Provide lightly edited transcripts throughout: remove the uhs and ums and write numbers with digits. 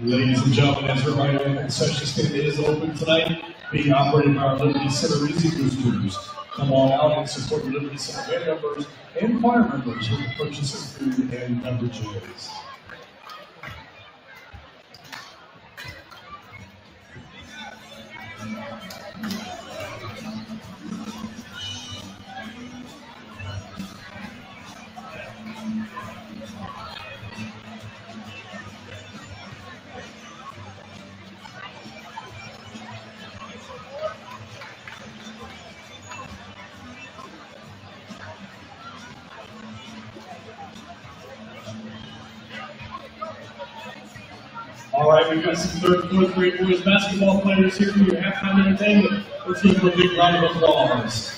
Ladies and gentlemen, as a reminder, the concession stand is open tonight, being operated by our Liberty Center Easy Boosters. Come on out and support your Liberty Center band members and choir members with the purchase of food and beverages. All right, we've got some third and fourth grade boys basketball players here for your halftime entertainment. Let's give them a big round of applause.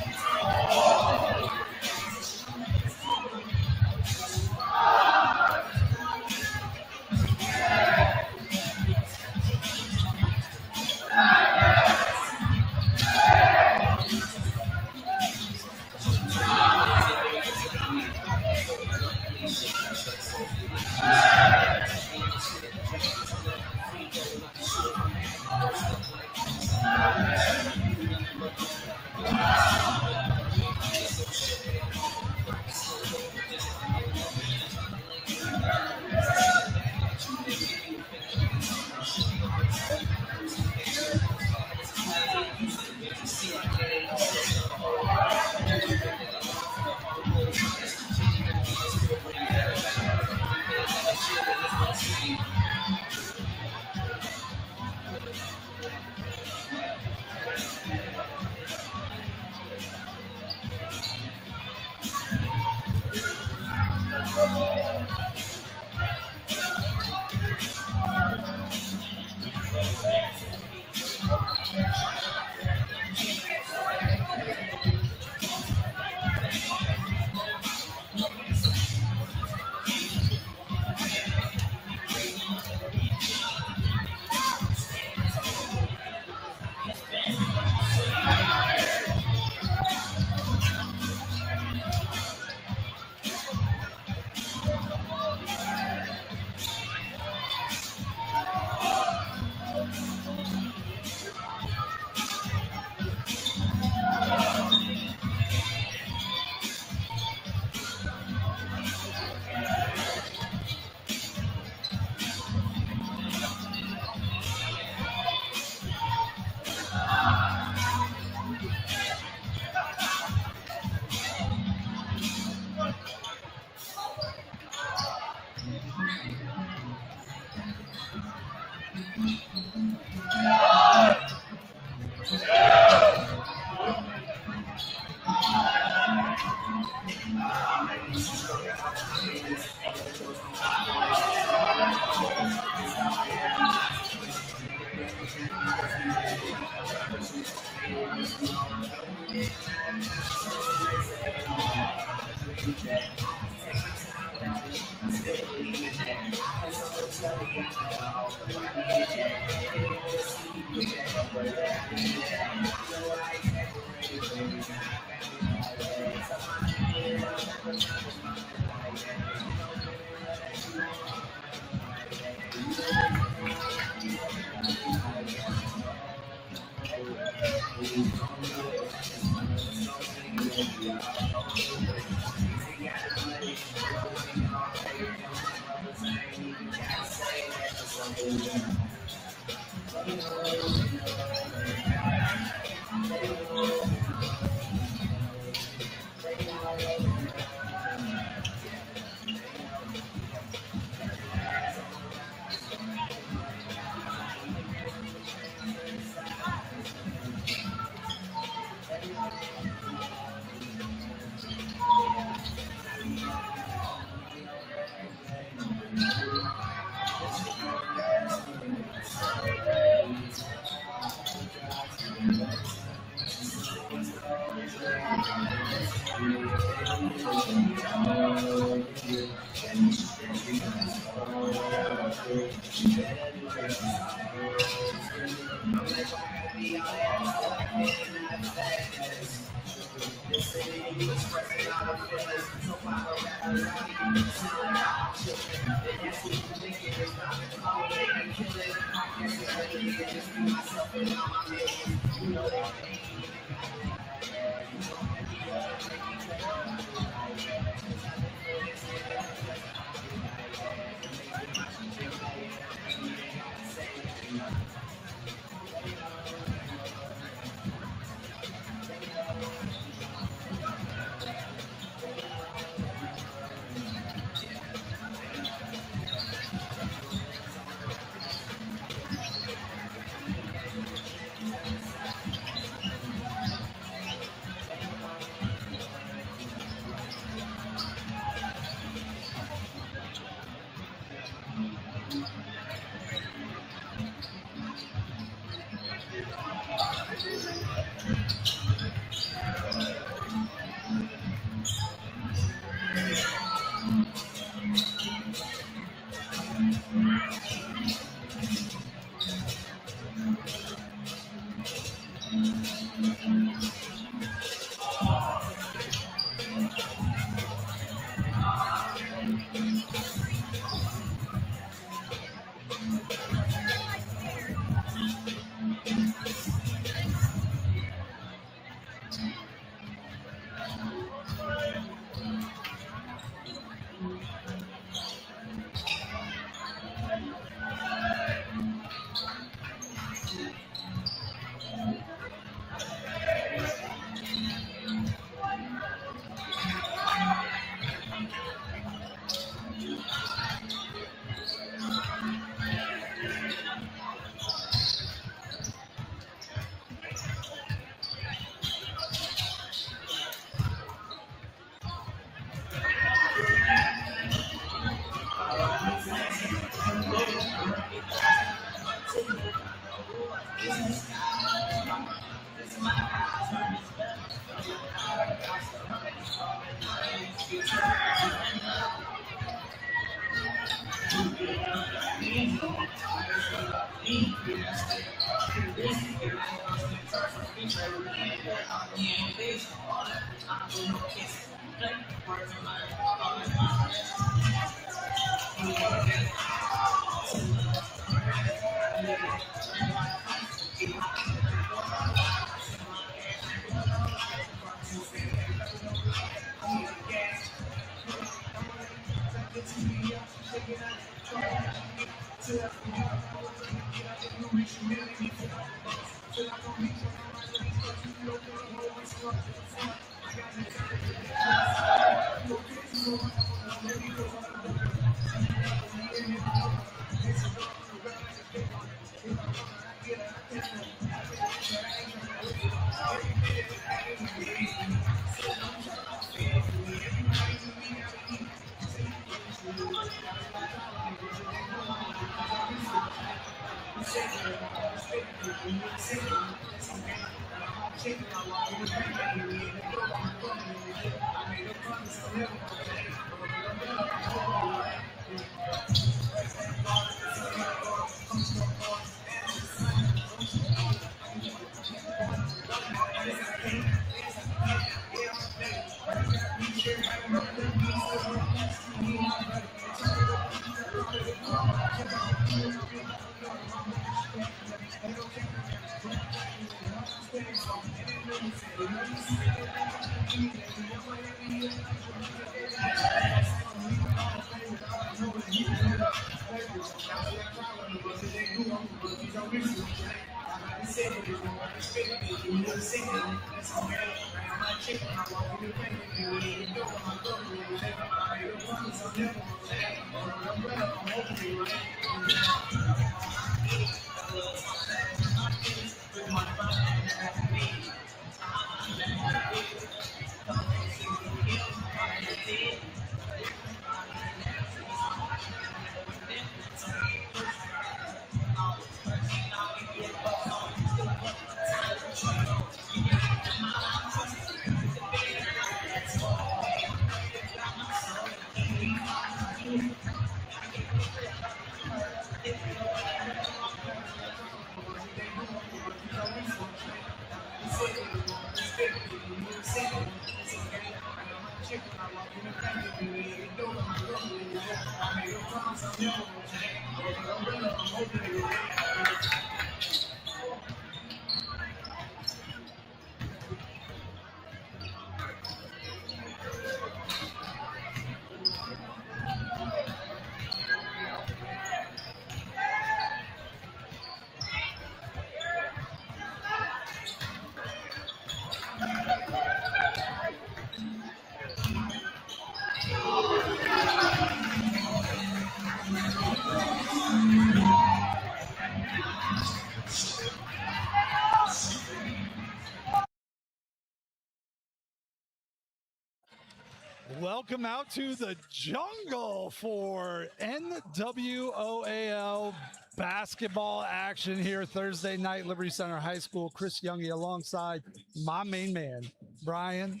Welcome out to the jungle for NWOAL basketball action here Thursday night, Liberty Center High School. Chris Youngie alongside my main man, Brian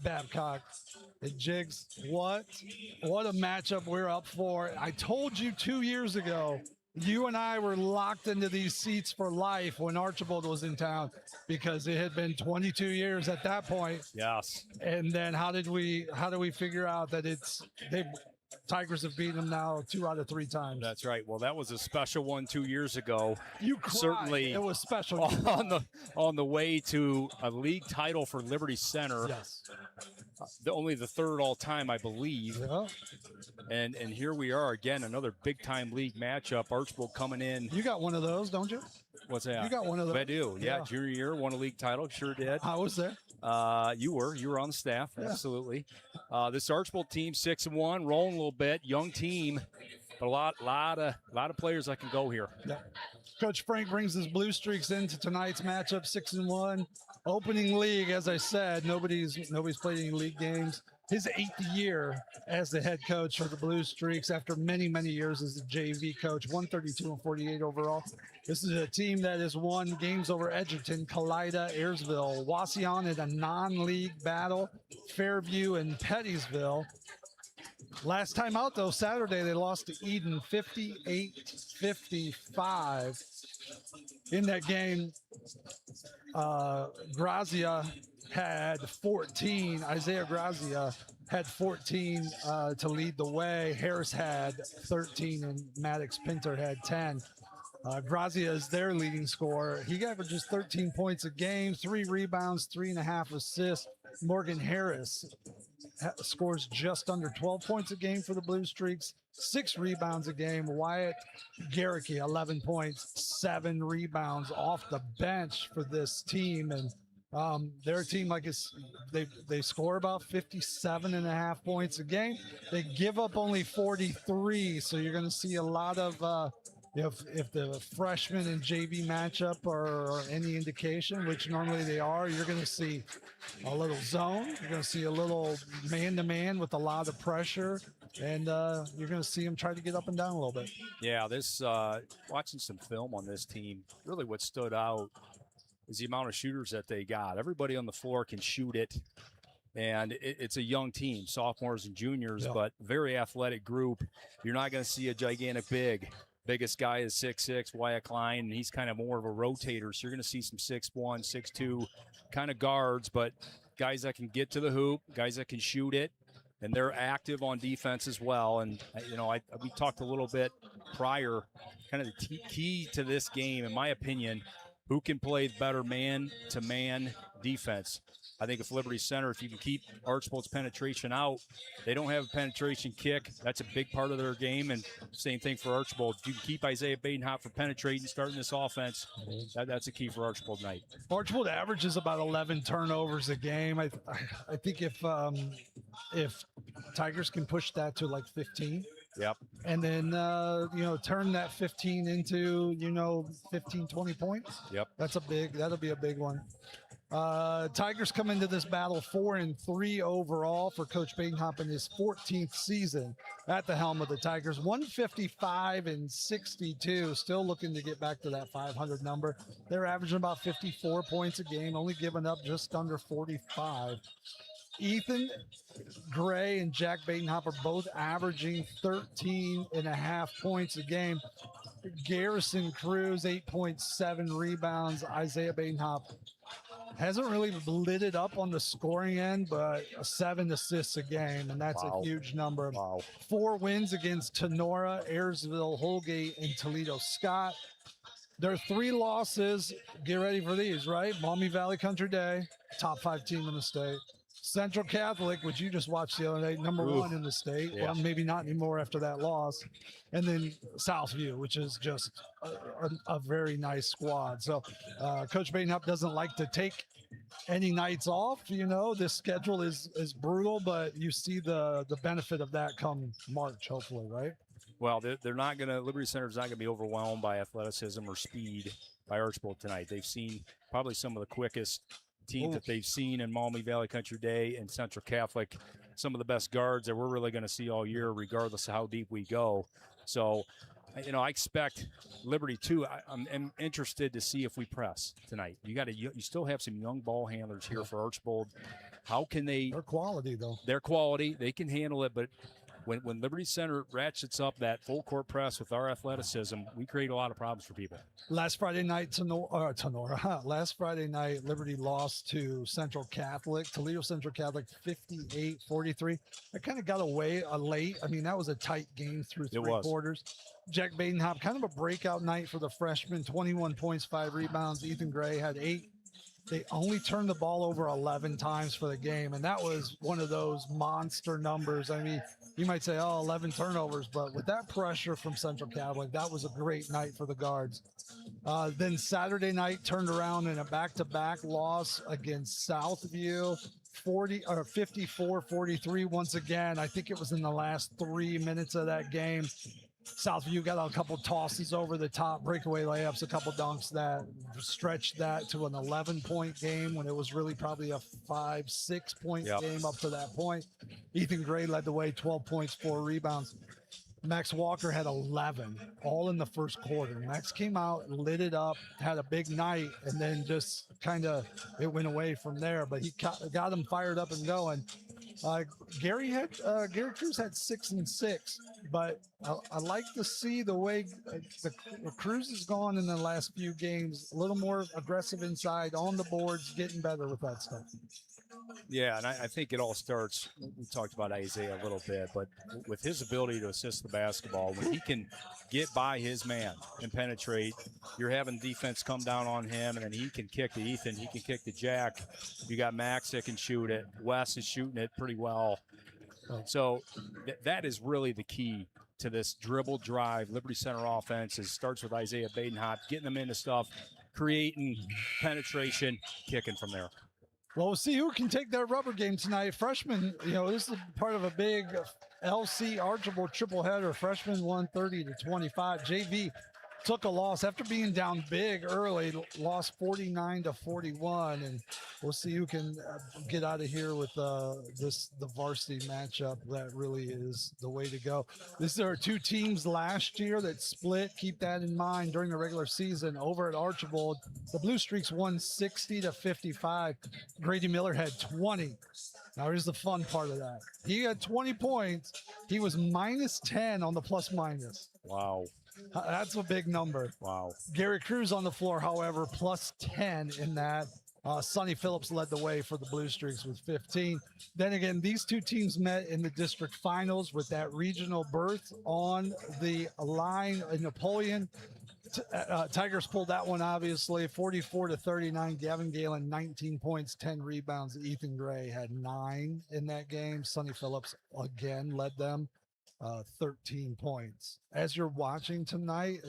Babcock. And Jigs, what a matchup we're up for. I told you 2 years ago, you and I were locked into these seats for life when Archbold was in town because it had been 22 years at that point. Yes. And then how do we figure out that Tigers have beaten them now 2 out of 3 times? That's right. Well, that was a special one 2 years ago. You cried. Certainly it was special on the way to a league title for Liberty Center. Yes. Only the third all time, I believe. Yeah. And here we are again, another big time league matchup. Archbold coming in. You got one of those, don't you? What's that? You got one of those. I do. Yeah. Junior year, won a league title. Sure did. I was there. You were on the staff. Yeah. Absolutely. This Archbold team 6-1, rolling a little bit, young team, but a lot of players that can go here. Yeah. Coach Frank brings his Blue Streaks into tonight's matchup, 6-1. Opening league, as I said, nobody's played any league games. His 8th year as the head coach for the Blue Streaks after many, many years as a JV coach, 132-48 overall. This is a team that has won games over Edgerton, Kalida, Ayersville, Wauseon in a non-league battle, Fairview, and Pettysville. Last time out, though, Saturday, they lost to Eden 58-55. In that game, Grazia had 14. Isaiah Grazia had 14 to lead the way. Harris had 13, and Maddox Pinter had 10. Grazia is their leading scorer. He averages 13 points a game, 3 rebounds, 3.5 assists. Morgan Harris scores just under 12 points a game for the Blue Streaks, 6 rebounds a game. Wyatt Garricky, 11 points, 7 rebounds off the bench for this team. And their team, they score about 57.5 points a game. They give up only 43, so you're going to see a lot of if the freshman and JV matchup are any indication, which normally they are, you're going to see a little zone. You're going to see a little man-to-man with a lot of pressure, and you're going to see them try to get up and down a little bit. Yeah, this watching some film on this team, really what stood out is the amount of shooters that they got. Everybody on the floor can shoot it, and it's a young team, sophomores and juniors, but very athletic group. You're not going to see a gigantic big. Biggest guy is 6'6", Wyatt Klein, and he's kind of more of a rotator. So you're going to see some 6'1", 6'2", kind of guards, but guys that can get to the hoop, guys that can shoot it, and they're active on defense as well. And, we talked a little bit prior, kind of the key to this game, in my opinion, who can play better man-to-man defense. I think if Liberty Center, if you can keep Archbold's penetration out, they don't have a penetration kick. That's a big part of their game, and same thing for Archbold. If you can keep Isaiah Badenhop from penetrating, starting this offense, that's a key for Archbold tonight. Archbold averages about 11 turnovers a game. I think if Tigers can push that to like 15, yep, and then turn that 15 into 15, 20 points. Yep, that'll be a big one. Tigers come into this battle 4-3 overall for Coach Badenhop in his 14th season at the helm of the Tigers. 155-62, still looking to get back to that 500 number. They're averaging about 54 points a game, only giving up just under 45. Ethan Gray and Jack Badenhop are both averaging 13.5 points a game. Garrison Cruz, 8.7 rebounds. Isaiah Badenhop hasn't really lit it up on the scoring end, but 7 assists a game, and that's a huge number. Wow. 4 wins against Tenora, Ayersville, Holgate, and Toledo Scott. Their 3 losses, get ready for these, right? Maumee Valley Country Day, top 5 team in the state. Central Catholic, which you just watched the other night, number 1 in the state. Yeah. Well, maybe not anymore after that loss. And then Southview, which is just a very nice squad. So Coach Badenhop doesn't like to take any nights off. This schedule is brutal, but you see the benefit of that come March, hopefully, right? Well, they're not going to – Liberty Center's not going to be overwhelmed by athleticism or speed by Archbold tonight. They've seen probably some of the quickest teams that they've seen in Maumee Valley Country Day and Central Catholic, some of the best guards that we're really going to see all year, regardless of how deep we go. So, I expect Liberty too. I'm interested to see if we press tonight. You still have some young ball handlers here for Archbold. How can they? Their quality, though. Their quality, they can handle it, but when Liberty Center ratchets up that full court press with our athleticism, we create a lot of problems for people. Last Friday night, Last Friday night, Liberty lost to Central Catholic, Toledo Central Catholic, 58-43. That kind of got away late. I mean, that was a tight game through 3 quarters. Jack Badenhop, kind of a breakout night for the freshman, 21 points, 5 rebounds. Ethan Gray had 8. They only turned the ball over 11 times for the game, and that was one of those monster numbers. I mean, you might say, 11 turnovers, but with that pressure from Central Catholic, that was a great night for the guards. Then Saturday night turned around in a back-to-back loss against Southview, 54-43 once again. I think it was in the last 3 minutes of that game. Southview got a couple tosses over the top, breakaway layups, a couple dunks that stretched that to an 11-point game when it was really probably a 5-6 point game up to that point. Ethan Gray led the way, 12 points, 4 rebounds. Max Walker had 11, all in the first quarter. Max came out, lit it up, had a big night, and then just kind of it went away from there. But he got him fired up and going. Gary Cruz had 6 and 6, but I like to see the way the Cruz has gone in the last few games, a little more aggressive inside, on the boards, getting better with that stuff. Yeah, and I think it all starts, we talked about Isaiah a little bit, but with his ability to assist the basketball, when he can get by his man and penetrate, you're having defense come down on him, and then he can kick to Ethan, he can kick to Jack. You got Max that can shoot it. Wes is shooting it pretty well. So that is really the key to this dribble drive. Liberty Center offense starts with Isaiah Badenhop, getting them into stuff, creating penetration, kicking from there. Well, we'll see who can take that rubber game tonight. Freshmen, this is part of a big LC Archbold triple header. Freshmen won 30-25. JV took a loss after being down big early, lost 49-41, and we'll see who can get out of here with the varsity matchup. That really is the way to go. There are 2 teams last year that split. Keep that in mind during the regular season. Over at Archbold, the Blue Streaks won 60-55. Grady Miller had 20. Now here's the fun part of that. He had 20 points. He was -10 on the plus minus. Wow. That's a big number. Wow. Gary Cruz on the floor, however, +10 in that. Sonny Phillips led the way for the Blue Streaks with 15. Then again, these 2 teams met in the district finals with that regional berth on the line in Napoleon. Tigers pulled that one, obviously, 44-39. Gavin Galen, 19 points, 10 rebounds. Ethan Gray had 9 in that game. Sonny Phillips again led them, 13 points. As you're watching tonight,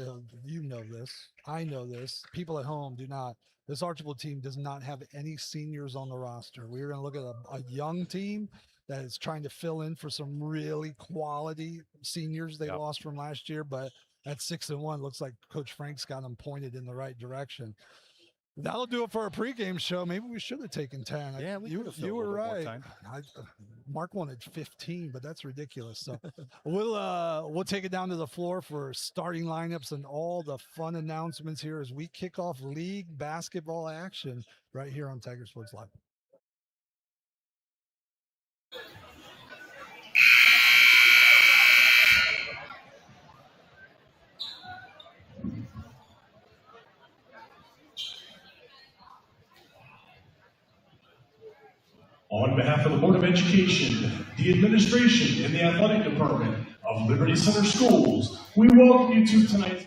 you know this. I know this. People at home do not. This Archbold team does not have any seniors on the roster. We're going to look at a young team that is trying to fill in for some really quality seniors they lost from last year, but at 6-1, looks like Coach Frank's got them pointed in the right direction. That'll do it for our pregame show. Maybe we should have taken 10. Yeah, you were right. Mark wanted 15, but that's ridiculous. So we'll take it down to the floor for starting lineups and all the fun announcements here as we kick off league basketball action right here on Tiger Sports Live. On behalf of the Board of Education, the administration, and the athletic department of Liberty Center Schools, we welcome you to tonight's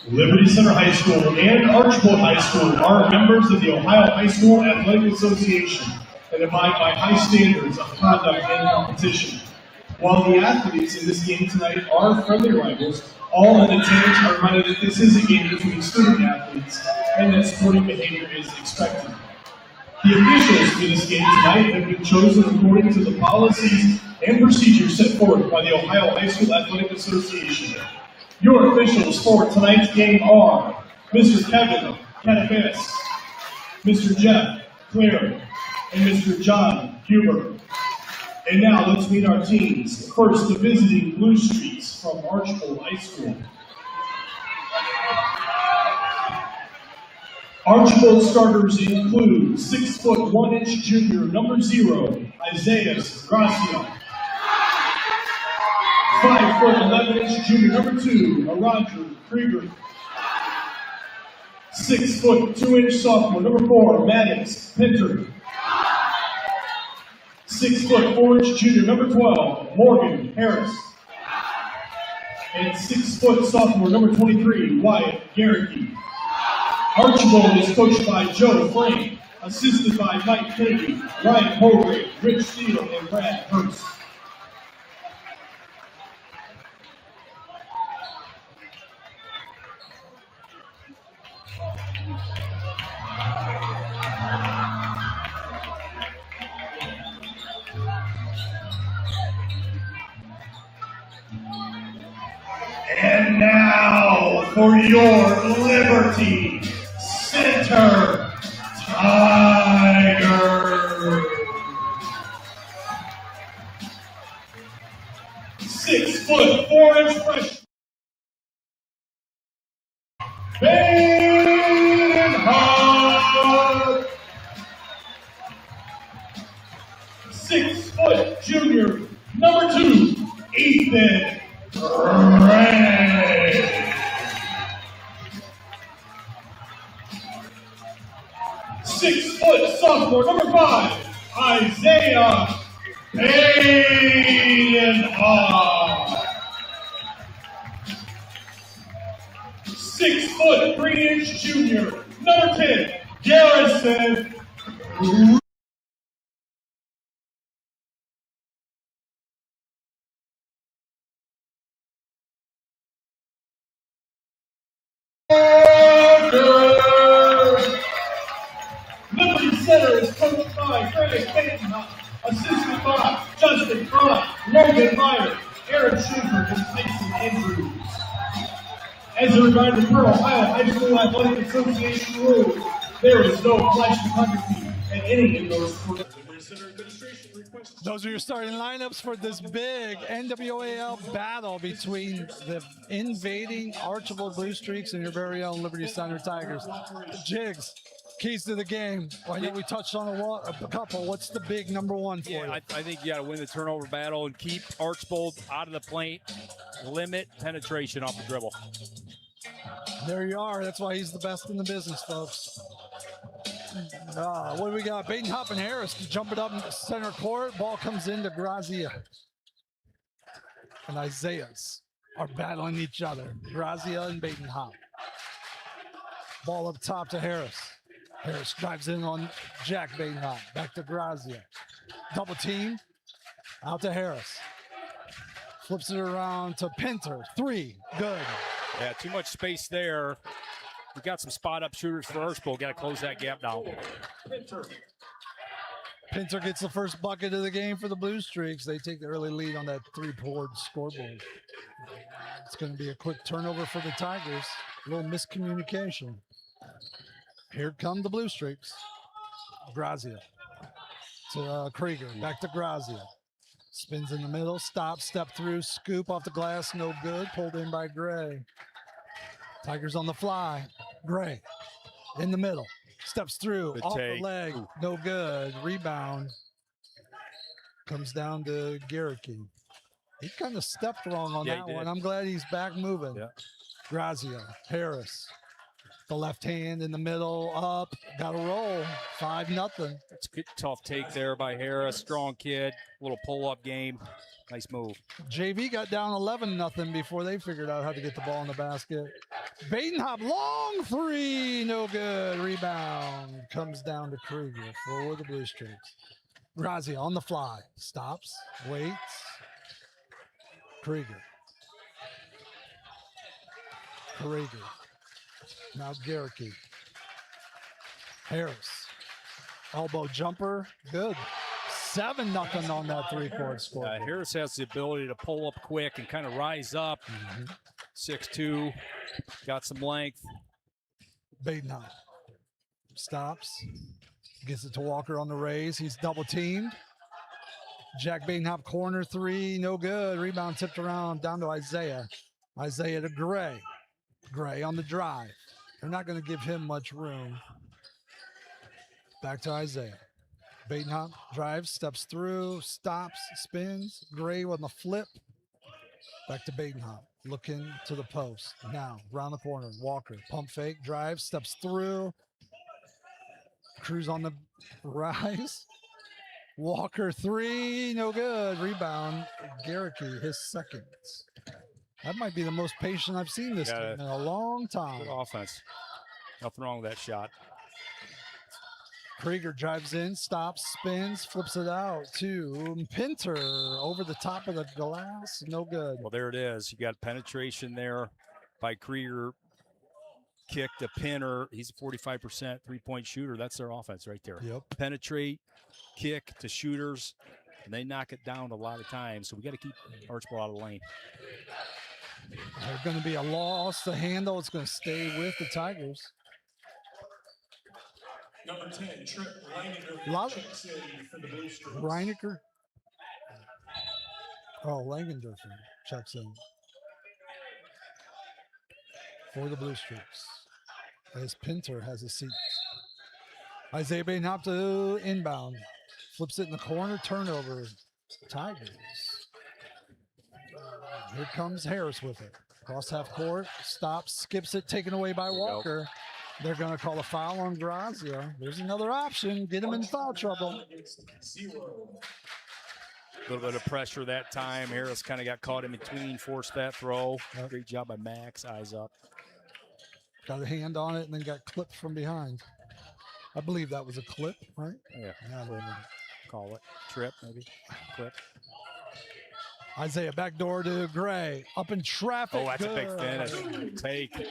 Liberty Center High School and Archbold High School are members of the Ohio High School Athletic Association and abide by high standards of conduct and competition. While the athletes in this game tonight are friendly rivals, all in attendance are reminded that this is a game between student athletes and that sporting behavior is expected. The officials for this game tonight have been chosen according to the policies and procedures set forth by the Ohio High School Athletic Association. Your officials for tonight's game are Mr. Kevin Canifas, Mr. Jeff Clare, and Mr. John Huber. And now let's meet our teams. First, the visiting Blue Streets from Archbold High School. Archbold starters include 6'1" junior number 0, Isaiah Gracia. 5'11" junior number 2, Roger Krieger. 6'2" sophomore number 4, Maddox Pinter. 6'4" junior number 12, Morgan Harris. And 6' sophomore number 23, Wyatt Garricky. Archbold is coached by Joe Frank, assisted by Mike Kennedy, Ryan Holgrave, Rich Steele, and Brad Hurst. now for your Liberty Center Tigers. 6 foot 4 inch freshman. Bainhart. 6 foot junior, number 2, Ethan Gray. 6 foot sophomore, number 5, Isaiah Bainhart. 6 foot 3 inch junior, number 10, Garrison. Liberty Center is coached by Greg Bainhart, assisted by Justin Fry, Logan Meyer, Aaron Schumer, and Mason Andrews. As a reminder, per Ohio High School Athletic Association rules, there is no flash photography at any indoor sport. Those are your starting lineups for this big NWAL battle between the invading Archbold Blue Streaks and your very own Liberty Center Tigers. Jigs, keys to the game. I know we touched on a couple. What's the big number one for you? I think you got to win the turnover battle and keep Archbold out of the paint. Limit penetration off the dribble. There you are. That's why he's the best in the business, folks. What do we got? Bainhart and Harris to jump it up in center court. Ball comes into Grazia. And Isaiah's are battling each other. Grazia and Bainhart. Ball up top to Harris. Harris drives in on Jack Bainhart. Back to Grazia. Double team. Out to Harris. Flips it around to Pinter. 3. Good. Yeah, too much space there. We got some spot-up shooters for Archbold. Got to close that gap down. Pinter gets the first bucket of the game for the Blue Streaks. They take the early lead on that 3-board scoreboard. It's going to be a quick turnover for the Tigers. A little miscommunication. Here come the Blue Streaks. Grazia to Krieger. Back to Grazia. Spins in the middle. Stop. Step through. Scoop off the glass. No good. Pulled in by Gray. Tigers on the fly. Gray in the middle. Steps through. Good off take. the leg. No good. Rebound. Comes down to Garricky. He kind of stepped wrong on that one. I'm glad he's back moving. Yeah. Grazia. Harris. The left hand in the middle. Up. Got to roll. 5-0. That's a good, tough take there by Harris. Strong kid. Little pull-up game. Nice move. JV got down 11-0 before they figured out how to get the ball in the basket. Bainhart, long 3, no good. Rebound comes down to Krieger for the Blue Streaks. Grazia on the fly, stops, waits. Krieger. Now Garricky. Harris, elbow jumper, good. 7-0 on that 3-court score. Harris has the ability to pull up quick and kind of rise up. 6'2", got some length. Bainhart stops, gets it to Walker on the raise. He's double teamed. Jack Bainhart corner 3, no good. Rebound tipped around down to Isaiah. Isaiah to Gray. Gray on the drive. They're not going to give him much room. Back to Isaiah. Bainhart drives, steps through, stops, spins. Gray on the flip. Back to Bainhart, looking to the post. Now, around the corner, Walker, pump fake, drives, steps through. Cruz on the rise. Walker 3, no good. Rebound, Garricky, his second. That might be the most patient I've seen this team in a long time. Good offense. Nothing wrong with that shot. Krieger drives in, stops, spins, flips it out to Pinter over the top of the glass. No good. Well, there it is. You got penetration there by Krieger. Kick to Pinter. He's a 45% three-point shooter. That's their offense right there. Yep. Penetrate, kick to shooters, and they knock it down a lot of times. So we got to keep Archbold out of the lane. There's going to be a loss to handle. It's going to stay with the Tigers. Number 10, Trip A lot of checks in for the Blue Streaks. Reinecker. Oh, Langendorfer checks in for the Blue Streaks. As Pinter has a seat. Isaiah Bainhop to inbound. Flips it in the corner. Turnover. Tigers. Here comes Harris with it. Cross half court. Stops. Skips it. Taken away by Walker. They're going to call a foul on Grazia. There's another option. Get him in foul trouble. A little bit of pressure that time. Harris kind of got caught in between, forced that throw. Great job by Max. Eyes up. Got a hand on it and then got clipped from behind. I believe that was a clip, right? Yeah. Clip. Call it. Trip, maybe. Clip. Isaiah backdoor to Gray. Up in traffic. Oh, that's Good. a big finish. Take.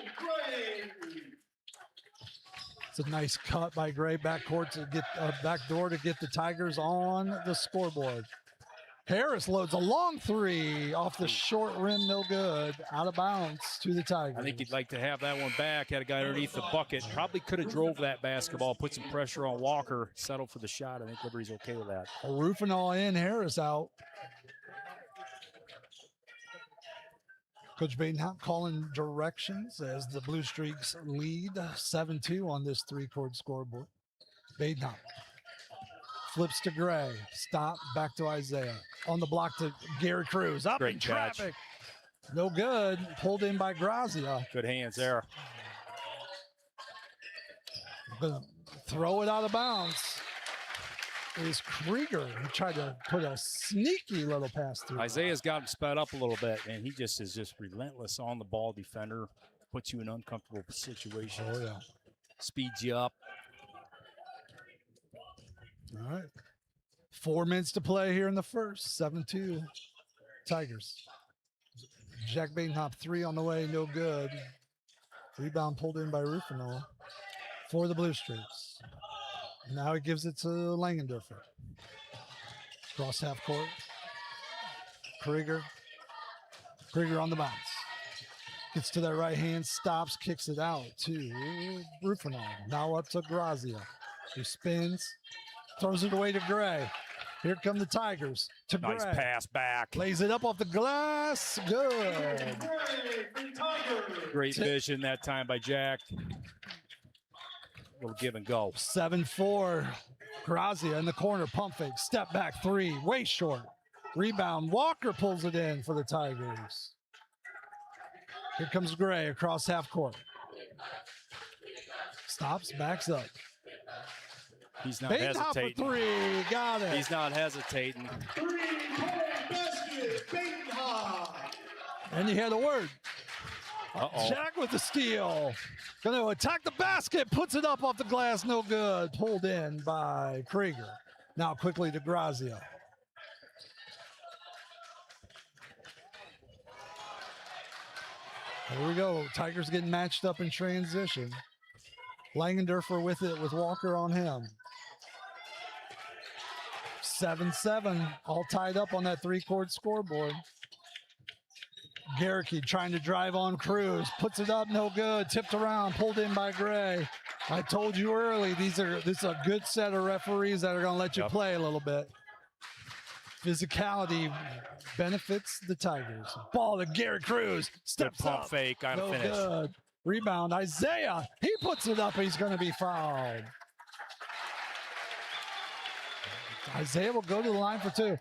It's a nice cut by Gray backcourt to get backdoor to get the Tigers on the scoreboard. Harris loads a long three off the short rim, no good. Out of bounds to the Tigers. I think he'd like to have that one back. Had a guy underneath the bucket. Probably could have drove that basketball, put some pressure on Walker, settled for the shot. I think Liberty's okay with that. Rufinol in, Harris out. Coach Bainhop calling directions as the Blue Streaks lead 7-2 on this three-court scoreboard. Bainhop flips to Gray. Stop. Back to Isaiah. On the block to Gary Cruz. Up Great in catch. traffic. No good. Pulled in by Grazia. Good hands there. Gonna throw it out of bounds. Is Krieger, who tried to put a sneaky little pass through. Isaiah's got him sped up a little bit, and he just is relentless on the ball defender. Puts you in uncomfortable situations. Oh, yeah. Speeds you up. All right. 4 minutes to play here in the first. 7-2 Tigers. Jack Bainhop, three on the way, no good. Rebound pulled in by Rufinol for the Blue Streaks. Now he gives it to Langendorfer. Cross half court. Krieger. Krieger on the bounce. Gets to that right hand, stops, kicks it out to Rufinol. Now up to Grazia, who spins, throws it away to Gray. Here come the Tigers to Gray. Nice pass back. Lays it up off the glass. Good. Great vision that time by Jack. Little give and go. 7-4. Grazia in the corner. Pump fake. Step back three. Way short. Rebound. Walker pulls it in for the Tigers. Here comes Gray across half court. Stops. Backs up. He's not Bainhop hesitating. for three. Got it. He's not hesitating. And you hear the word. Uh-oh. Jack with the steal. Going to attack the basket. Puts it up off the glass. No good. Pulled in by Krieger. Now quickly to Grazia. Here we go. Tigers getting matched up in transition. Langendorfer with it with Walker on him. 7-7. All tied up on that three-court scoreboard. Garricky trying to drive on Cruz, puts it up, no good, tipped around, pulled in by Gray. I told you early, this is a good set of referees that are going to let you play a little bit. Physicality benefits the Tigers. Ball to Gary Cruz, steps Good pump up, fake on no a finish. good. Rebound, Isaiah, he puts it up, he's going to be fouled. Isaiah will go to the line for two.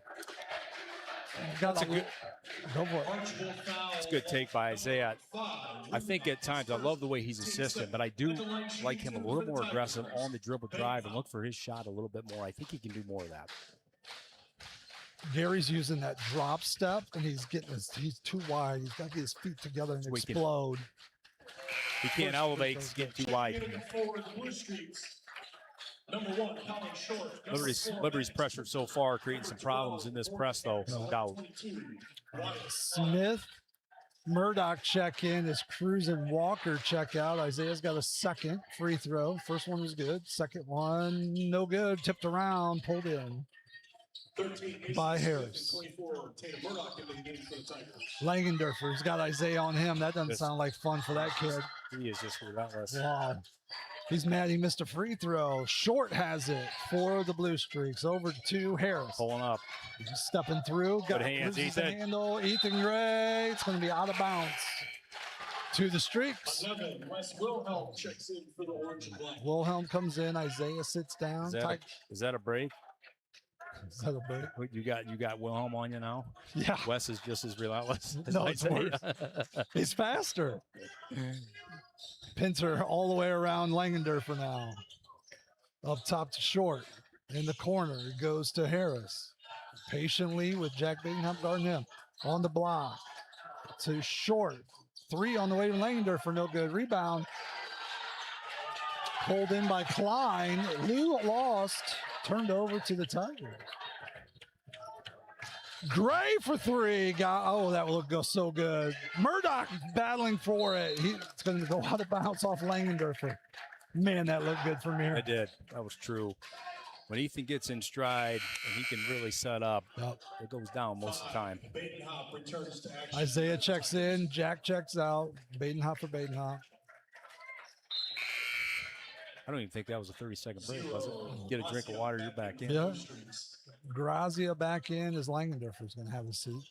That's a good. Go for it. It's a good take by Isaiah. I think at times, I love the way he's assistant, but I do like him a little more aggressive on the dribble drive and look for his shot a little bit more. I think he can do more of that. Gary's using that drop step, and he's he's too wide. He's got to get his feet together and explode. He can't elevate, he's getting too wide. Liberty's pressured so far, creating some problems in this press, though, no doubt. Smith, Murdoch check in as Cruz and Walker check out. Isaiah's got a second free throw. First one was good. Second one, no good. Tipped around, pulled in. by Harris. Langendorfer's got Isaiah on him. That doesn't sound like fun for that kid. He is just relentless. Wow. He's mad he missed a free throw. Short has it for the Blue Streaks. Over to Harris. Pulling up. Stepping through. Good hands, loses the Ethan. handle. Ethan Gray. It's going to be out of bounds. To the Streaks. 11, Wes Wilhelm checks in for the orange and black. Wilhelm comes in. Isaiah sits down. Is that a break? Is that a break? Wait, you got Wilhelm on you now? Yeah. Wes is just as relentless. As No, it's Isaiah. worse. He's faster. Pinter all the way around Langendorfer now. Up top to Short. In the corner, it goes to Harris. Patiently with Jack Badenhop guarding him. On the block to Short. 3 on the way to Langendorfer, no good. Rebound. Pulled in by Klein. Lou lost. Turned over to the Tigers. Gray for 3. That will go so good. Murdoch battling for it. It's going to go out of bounds off Langendorfer. Man, that looked good from here. It did. That was true. When Ethan gets in stride and he can really set up, it goes down most of the time. Isaiah checks in. Jack checks out. Badenhop for Badenhop. I don't even think that was a 30-second break, was it? Get a drink of water, you're back in. Yeah. Grazia back in as Langendorfer's going to have a seat.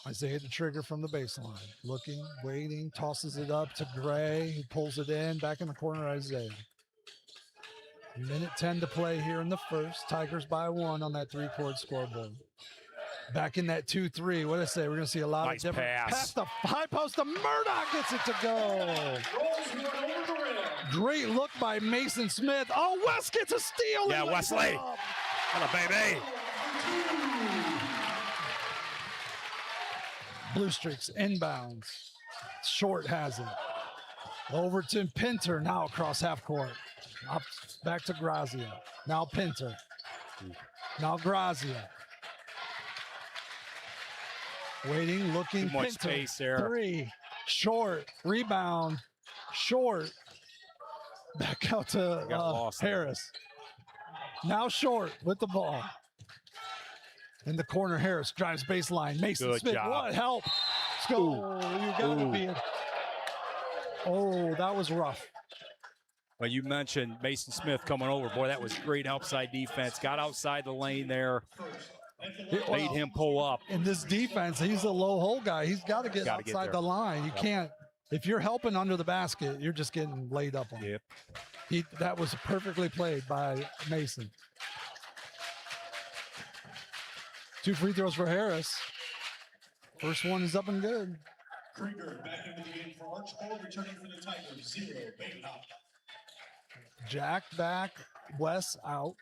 Isaiah the trigger from the baseline. Looking, waiting, tosses it up to Gray. He pulls it in. Back in the corner, Isaiah. Minute 10 to play here in the first. Tigers by 1 on that 3-court scoreboard. Back in that 2-3. What did I say? We're going to see a lot Nice of different. pass. Past the high post to Murdoch gets it to go. Great look by Mason Smith. Oh, West gets a steal. Yeah, Wesley. What a baby. Blue Streaks inbounds. Short has it. Over to Pinter. Now across half court. Up back to Grazia. Now Pinter. Now Grazia. Waiting, looking. Too much Pinter. space there. 3. Short. Rebound. Short. Back out to Harris. Now Short with the ball. In the corner, Harris drives baseline. Mason Good Smith, job. what help. Let's go. You got to be it. Oh, that was rough. Well, you mentioned Mason Smith coming over. Boy, that was great outside defense. Got outside the lane there. Made him pull up. In this defense, he's a low hole guy. He's got to get outside the line. You can't. If you're helping under the basket, you're just getting laid up on. Yep. That was perfectly played by Mason. 2 free throws for Harris. First one is up and good. Krieger back into the game for Archbold, returning for the Tigers. 0, Badenhop. Jack back, Wes out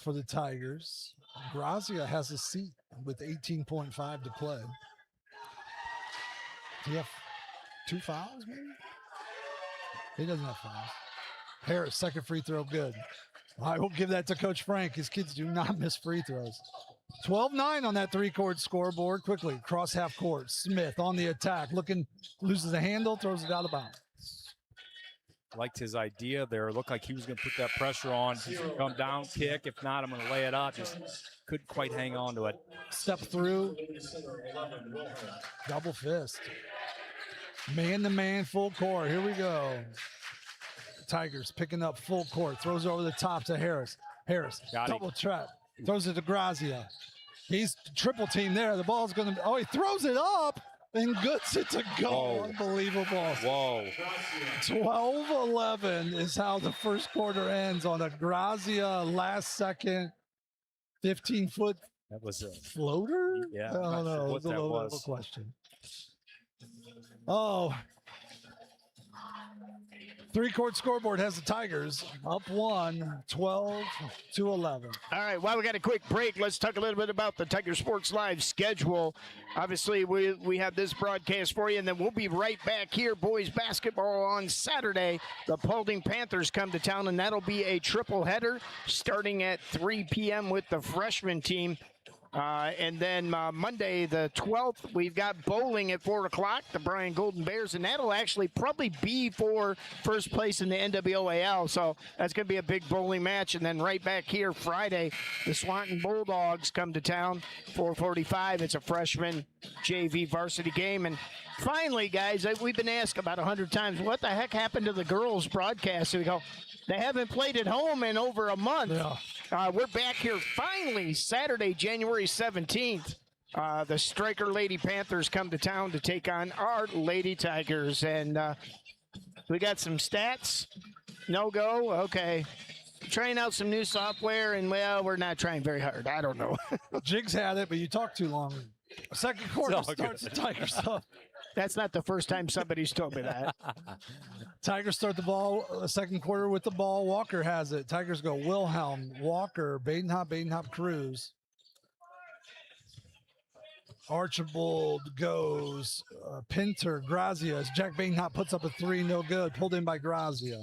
for the Tigers. Grazia has a seat with 18.5 to play. Do you have 2 fouls, maybe? He doesn't have fouls. Harris, second free throw, good. I will give that to Coach Frank. His kids do not miss free throws. 12-9 on that 3-court scoreboard. Quickly, cross half court. Smith on the attack. Looking, loses a handle, throws it out of bounds. Liked his idea there. Looked like he was going to put that pressure on. Come down, kick. If not, I'm going to lay it up. Just couldn't quite hang on to it. Step through. Double fist. Man-to-man, full court. Here we go. Tigers picking up full court. Throws over the top to Harris. Harris, double trap. Throws it to Grazia. He's triple team there. The ball's going to, he throws it up and goods it to go. Whoa. Unbelievable. Whoa. 12-11 is how the first quarter ends on a Grazia last second 15-foot That was a floater? Yeah. I don't know. What It's a that little bit of a was. question. Oh. 3-court scoreboard has the Tigers up 1, 12-11. All right, while we got a quick break, let's talk a little bit about the Tiger Sports Live schedule. Obviously, we have this broadcast for you, and then we'll be right back here. Boys basketball on Saturday. The Paulding Panthers come to town, and that'll be a triple header starting at 3 p.m. with the freshman team. And then Monday, the 12th, we've got bowling at 4 o'clock, the Bryan Golden Bears, and that'll actually probably be for first place in the NWAL. So that's going to be a big bowling match. And then right back here Friday, the Swanton Bulldogs come to town, 4:45. It's a freshman JV varsity game. And finally, guys, we've been asked about 100 times, what the heck happened to the girls broadcast? And we go, they haven't played at home in over a month. Yeah. We're back here finally Saturday, January 17th. The Striker Lady Panthers come to town to take on our Lady Tigers. And we got some stats. No go. Okay. Trying out some new software, and, well, we're not trying very hard. I don't know. Jigs had it, but you talked too long. Second quarter starts the Tigers up. That's not the first time somebody's told me that. Tigers start the ball, second quarter with the ball. Walker has it. Tigers go Wilhelm, Walker, Badenhop, Cruz. Archbold goes Pinter, Grazia. As Jack Badenhop puts up a three, no good. Pulled in by Grazia.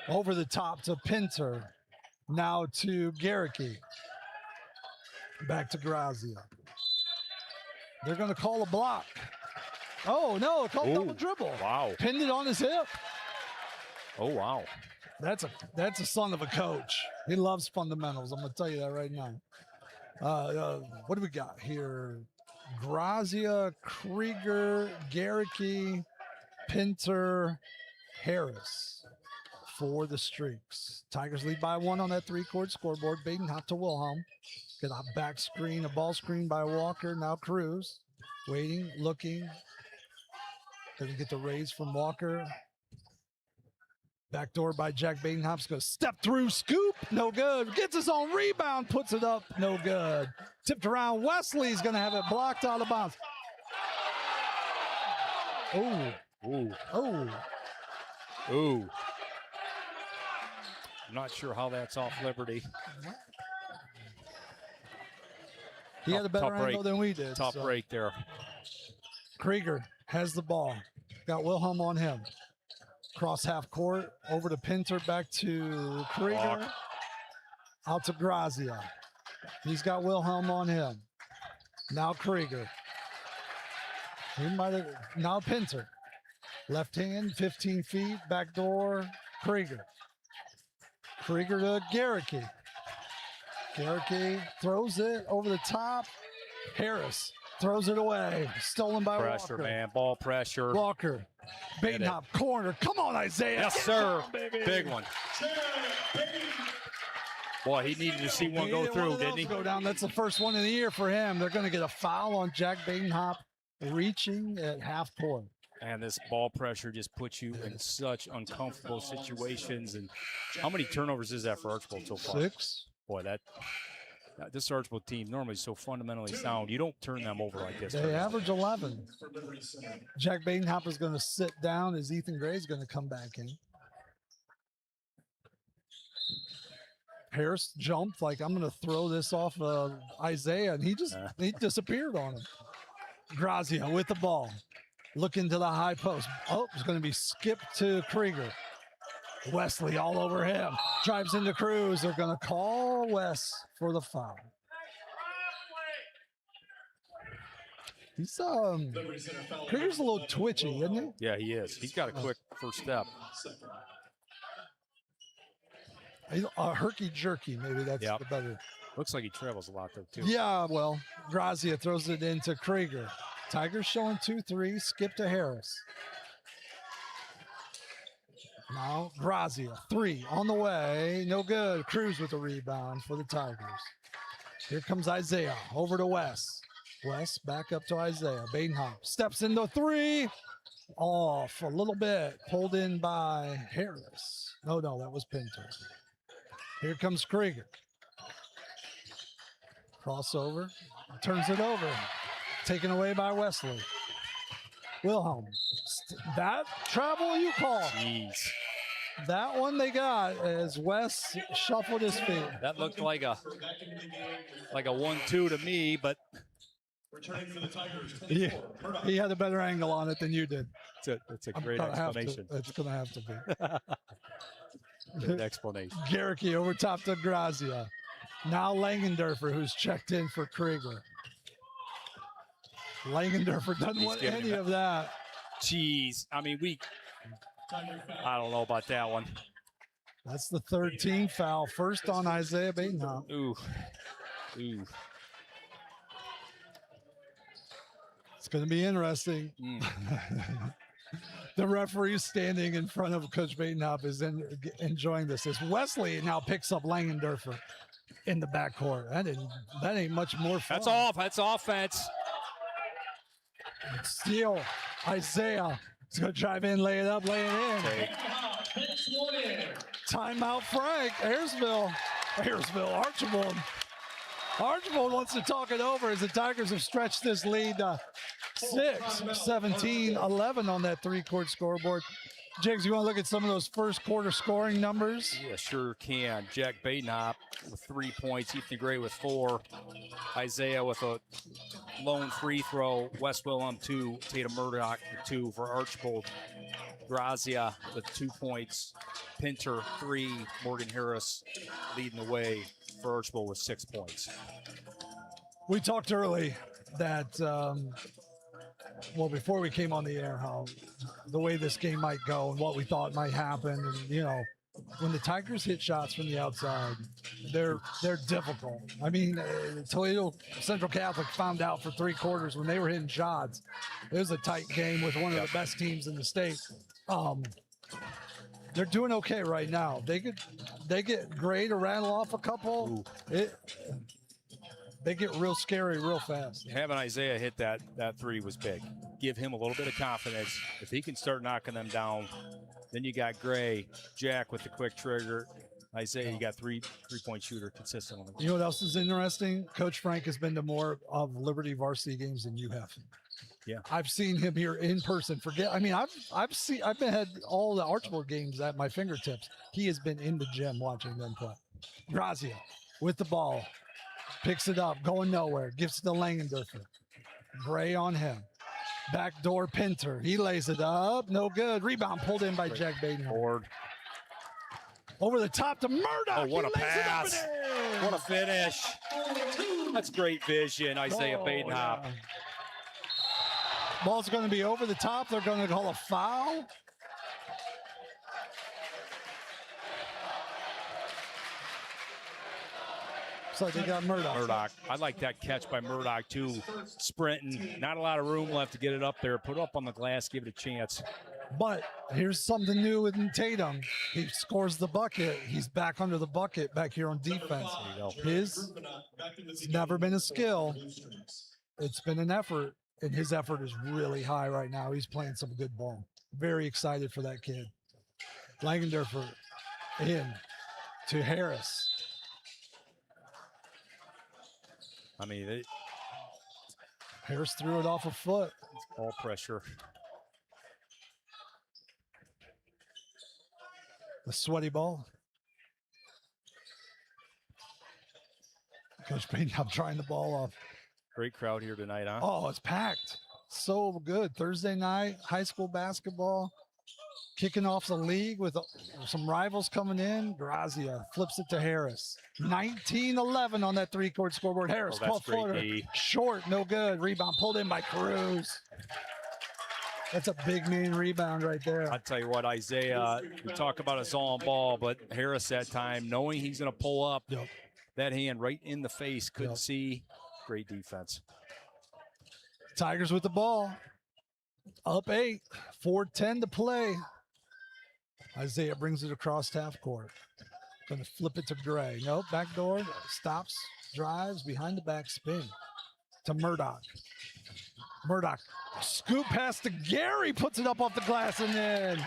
Over the top to Pinter. Now to Garricky. Back to Grazia. They're going to call a block. Oh, no, call double dribble. Wow. Pinned it on his hip. Oh, wow. That's a son of a coach. He loves fundamentals. I'm going to tell you that right now. What do we got here? Grazia, Krieger, Garricky, Pinter, Harris for the Streaks. Tigers lead by 1 on that three-court scoreboard. Badenhop to Wilhelm. Get a back screen, a ball screen by Walker. Now Cruz. Waiting, looking. Doesn't get the raise from Walker. Backdoor by Jack Badenhop's going to step through, scoop, no good. Gets his own rebound, puts it up, no good. Tipped around, Wesley's going to have it blocked out of bounds. Oh. Ooh. Oh. Ooh. I'm not sure how that's off liberty. He had a better angle than we did. Top break there. Krieger has the ball. Got Wilhelm on him. Cross half court, over to Pinter, back to Krieger. Out to Grazia. He's got Wilhelm on him. Now Krieger. He might have, now Pinter. Left hand, 15 feet, back door, Krieger. Krieger to Garricky. Garricky throws it over the top. Harris throws it away. Stolen by Pressure, Walker. man. Ball pressure. Walker. Badenhop, corner. Come on, Isaiah. Yes, sir. Big one. Boy, he needed to see one go through, didn't he? Go down. That's the first one of the year for him. They're going to get a foul on Jack Badenhop reaching at half court. And this ball pressure just puts you in such uncomfortable situations. And how many turnovers is that for Archbold so far? 6. Boy, this Archbold team normally is so fundamentally sound. You don't turn them over like this. They average 11. Jack Badenhop is going to sit down as Ethan Gray is going to come back in. Harris jumped like, I'm going to throw this off Isaiah, and he disappeared on him. Grazia with the ball. Looking to the high post. Oh, it's going to be skipped to Krieger. Wesley all over him. Drives into Cruz. They're going to call Wes for the foul. He's Krieger's a little twitchy, isn't he? Yeah, he is. He's got a quick first step. Herky-jerky, maybe that's the better. Looks like he travels a lot, though, too. Yeah, well, Grazia throws it into Krieger. Tigers showing 2-3, skip to Harris. Now Grazia, 3 on the way, no good. Cruz with the rebound for the Tigers. Here comes Isaiah, over to Wes. Wes back up to Isaiah. Badenhop steps into 3. Off a little bit, pulled in by Harris. No, that was Pinter. Here comes Krieger. Crossover, turns it over. Taken away by Wesley. Wilhelm. That travel you call. Jeez. That one they got as Wes shuffled his feet. That looked like a 1-2 to me, but he had a better angle on it than you did. It's a great explanation. It's going to have to be. Good explanation. Garricky over top to Grazia. Now Langendorfer, who's checked in for Krieger. Langendorfer doesn't want any of that. Jeez. I mean, I don't know about that one. That's the 13th foul. First on Isaiah Batenhop. Ooh. It's going to be interesting. The referee standing in front of Coach Batenhop is enjoying this. As Wesley now picks up Langendorfer in the backcourt. That ain't much more fun. That's off. That's offense. Steal. Isaiah is going to drive in, lay it up, lay it in. Okay. Timeout, Frank. Ayersville, Archbold. Archbold wants to talk it over as the Tigers have stretched this lead 17-11 on that three-court scoreboard. Jigs, you want to look at some of those first quarter scoring numbers? Yeah, sure can. Jack Batenhop with 3 points, Ethan Gray with 4, Isaiah with a lone free throw, Wes Willem 2, Tatum Murdoch with 2 for Archbold. Grazia with 2 points, Pinter 3, Morgan Harris leading the way for Archbold with 6 points. We talked early that, before we came on the air, how the way this game might go and what we thought might happen. And, when the Tigers hit shots from the outside, they're difficult. I mean, Toledo Central Catholic found out for 3 quarters when they were hitting shots. It was a tight game with one of the best teams in the state. They're doing okay right now. They get Gray to rattle off a couple. They get real scary real fast. Having Isaiah hit that 3 was big. Give him a little bit of confidence. If he can start knocking them down, then you got Gray, Jack with the quick trigger. Isaiah, you got three-point shooter consistently. You know what else is interesting? Coach Frank has been to more of Liberty varsity games than you have. Yeah, I've seen him here in person. I've had all the Archbold games at my fingertips. He has been in the gym watching them play. Grazia with the ball, picks it up, going nowhere, gives it to Langendorfer. Gray on him. Backdoor Pinter. He lays it up. No good. Rebound pulled in by Jack Batenhop. Over the top to Murdoch. Oh, what a pass. What a finish. That's great vision, Isaiah Batenhop. Yeah. Ball's going to be over the top. They're going to call a foul. So they got Murdoch. I like that catch by Murdoch, too. Sprinting. Not a lot of room left to get it up there. Put it up on the glass. Give it a chance. But here's something new with Tatum. He scores the bucket. He's back under the bucket back here on defense. It's never been a skill. It's been an effort, and his effort is really high right now. He's playing some good ball. Very excited for that kid. Langendorfer in to Harris. I mean, Harris threw it off a foot. Ball pressure. The sweaty ball. Coach Batenhop trying the ball off. Great crowd here tonight, huh? Oh, it's packed. So good. Thursday night, high school basketball. Kicking off the league with some rivals coming in. Grazia flips it to Harris. 19-11 on that three-court scoreboard. Harris, 12-footer. Short, no good. Rebound pulled in by Cruz. That's a big man rebound right there. I'll tell you what, Isaiah, we talk about us all on ball, but Harris that time, knowing he's going to pull up that hand right in the face, couldn't see. Great defense. Tigers with the ball. Up 8, 4:10 to play. Isaiah brings it across half court. Going to flip it to Gray. Nope, back door. Stops, drives, behind the back spin to Murdoch. Murdoch, scoop pass to Gary, puts it up off the glass and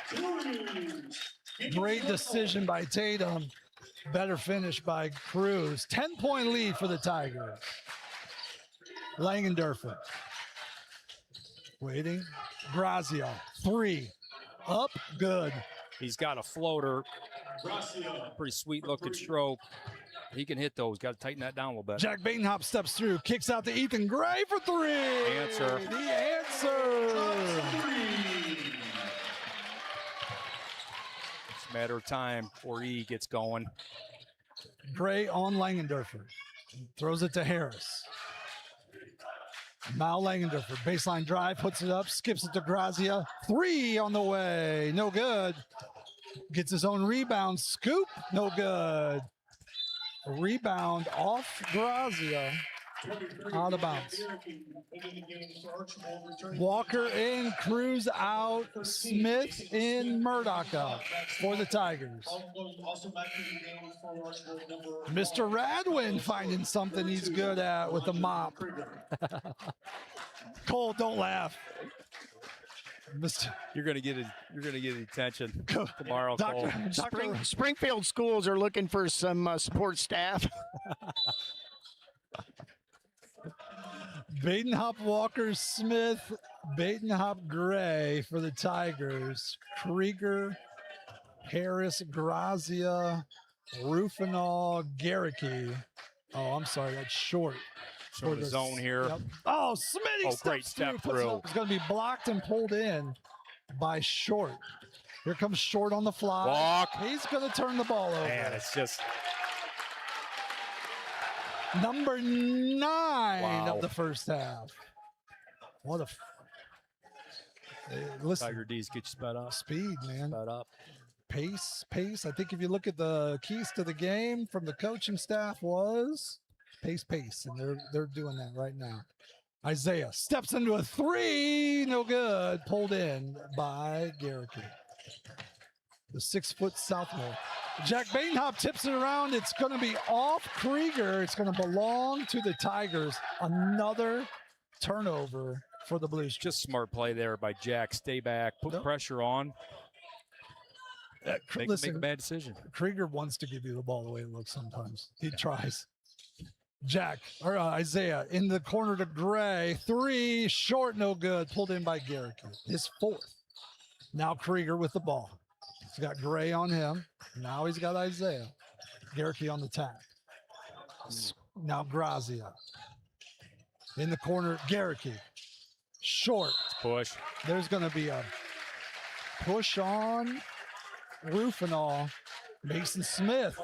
in. Great decision by Tatum. Better finish by Cruz. 10-point lead for the Tigers. Langendorfer. Waiting. Grazia, 3. Up, good. He's got a floater. Pretty sweet looking stroke. He can hit those. Got to tighten that down a little bit. Jack Batenhop steps through, kicks out to Ethan Gray for 3. Answer. The answer. It's a matter of time before E gets going. Gray on Langendorfer. Throws it to Harris. Mal Langendorfer, baseline drive, puts it up, skips it to Grazia. 3 on the way, no good. Gets his own rebound, scoop, no good. Rebound off Grazia, out of bounds. Walker in, Cruz out, Smith in, Murdoch out for the Tigers. Mr. Radwin finding something he's good at with the mop. Cole, don't laugh. You're gonna get attention tomorrow, Cole. Springfield schools are looking for some support staff. Badenhop, Walker, Smith, Badenhop, Gray for the Tigers. Krieger, Harris, Grazia, Rufinol, Garricky. Oh, I'm sorry, that's short. For the zone here. Yep. Oh, Smitty great step through. It's going to be blocked and pulled in by Short. Here comes Short on the fly. Walk. He's going to turn the ball over. Man, it's just number 9 of the first half. What a listen. Tiger D's get you sped up. Speed, man. Sped up. Pace. I think if you look at the keys to the game from the coaching staff was pace, and they're doing that right now. Isaiah steps into a 3, no good. Pulled in by Garricky, the 6-foot sophomore. Jack Badenhop tips it around. It's going to be off Krieger. It's going to belong to the Tigers. Another turnover for the Blues. Just smart play there by Jack. Stay back, put pressure on. Make a bad decision. Krieger wants to give you the ball the way it looks sometimes. He tries. Isaiah in the corner to Gray. 3, short, no good. Pulled in by Garricky. His 4th. Now Krieger with the ball. He's got Gray on him. Now he's got Isaiah. Garricky on the tack. Now Grazia. In the corner, Garricky. Short. Push. There's going to be a push on Rufinol. Mason Smith,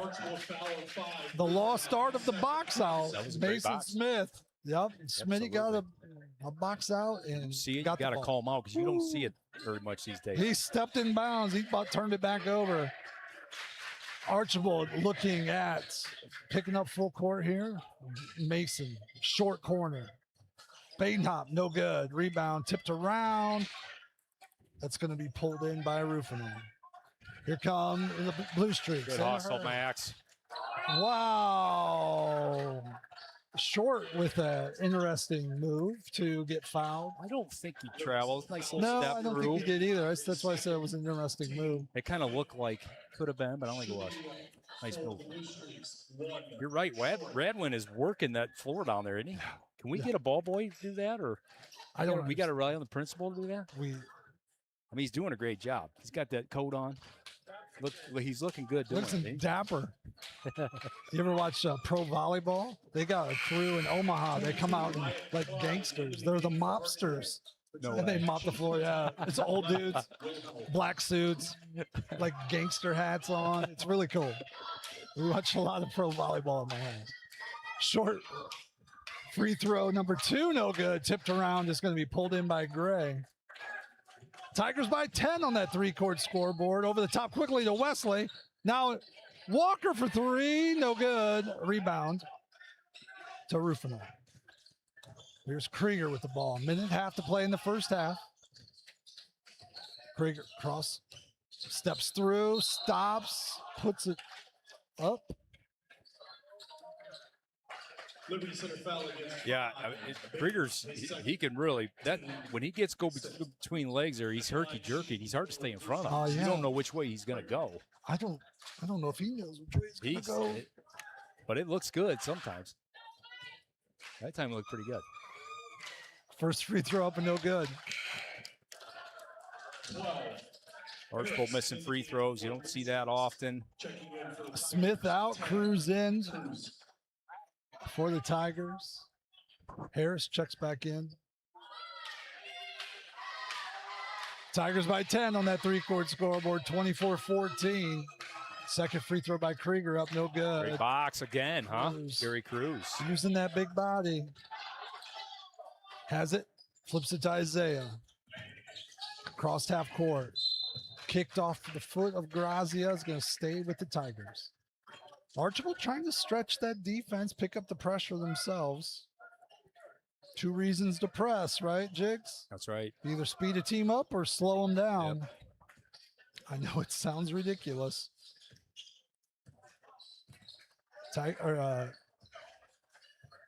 the lost start of the box out. Mason Smith. Yep. Smitty got a box out and you got to call him out because you don't see it very much these days. He stepped in bounds. He about turned it back over. Archbold looking at picking up full court here. Mason, short corner. Badenhop, no good. Rebound tipped around. That's going to be pulled in by Rufinol. Here come the Blue Streaks. Good hustle, Max. Wow. Short with an interesting move to get fouled. I don't think he travels. Nice little no, step I don't through. think he did either. That's why I said it was an interesting move. It kind of looked like could have been, but I don't think it was. Nice move. You're right. Radwin is working that floor down there, isn't he? Can we get a ball boy to do that, or we got to rely on the principal to do that? I mean, he's doing a great job. He's got that coat on. Look, he's looking good doing it. Dapper. You ever watch pro volleyball? They got a crew in Omaha. They come out and, like gangsters. They're the mobsters. No and way. They mop the floor. Yeah, it's old dudes, black suits, like gangster hats on. It's really cool. We watch a lot of pro volleyball in my house. Short free throw number 2, no good. Tipped around. It's going to be pulled in by Gray. Tigers by 10 on that 3-court scoreboard. Over the top quickly to Wesley. Now Walker for 3, no good. Rebound to Rufinol. Here's Krieger with the ball. 1.5 to play in the first half. Krieger cross, steps through, stops, puts it up. Liberty Center foul against. Yeah, Krieger's he can really when he gets between legs there, he's herky jerky. He's hard to stay in front of. Oh, yeah. You don't know which way he's going to go. I don't know if he knows which way he's going to go. But it looks good sometimes. That time it looked pretty good. First free throw up and no good. Archbold missing free throws. You don't see that often. Smith out, Cruz in for the Tigers. Harris checks back in. Tigers by 10 on that 3-court scoreboard, 24-14. Second free throw by Krieger up, no good. Great box again, huh? Cruz. Gary Cruz. Using that big body. Has it. Flips it to Isaiah. Crossed half court. Kicked off the foot of Grazia. Is going to stay with the Tigers. Archbold trying to stretch that defense, pick up the pressure themselves. Two reasons to press, right, Jigs? That's right. Either speed a team up or slow them down. Yep. I know it sounds ridiculous.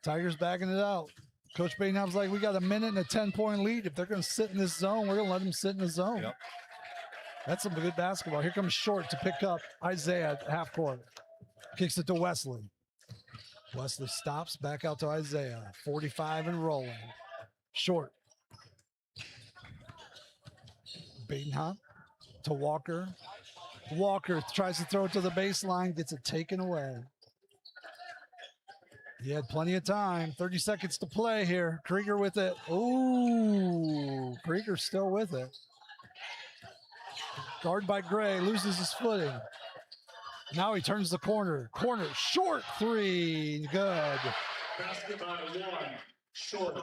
Tigers backing it out. Coach Bainham's like, we got a minute and a 10-point lead. If they're going to sit in this zone, we're going to let them sit in the zone. Yep. That's some good basketball. Here comes Short to pick up Isaiah at half court. Kicks it to Wesley. Wesley stops, back out to Isaiah. 45 and rolling. Short. Bainham to Walker. Walker tries to throw it to the baseline, gets it taken away. He had plenty of time. 30 seconds to play here. Krieger with it. Ooh, Krieger still with it. Guarded by Gray, loses his footing. Now he turns the corner. Corner, Short three, good. Basket by 1, Short.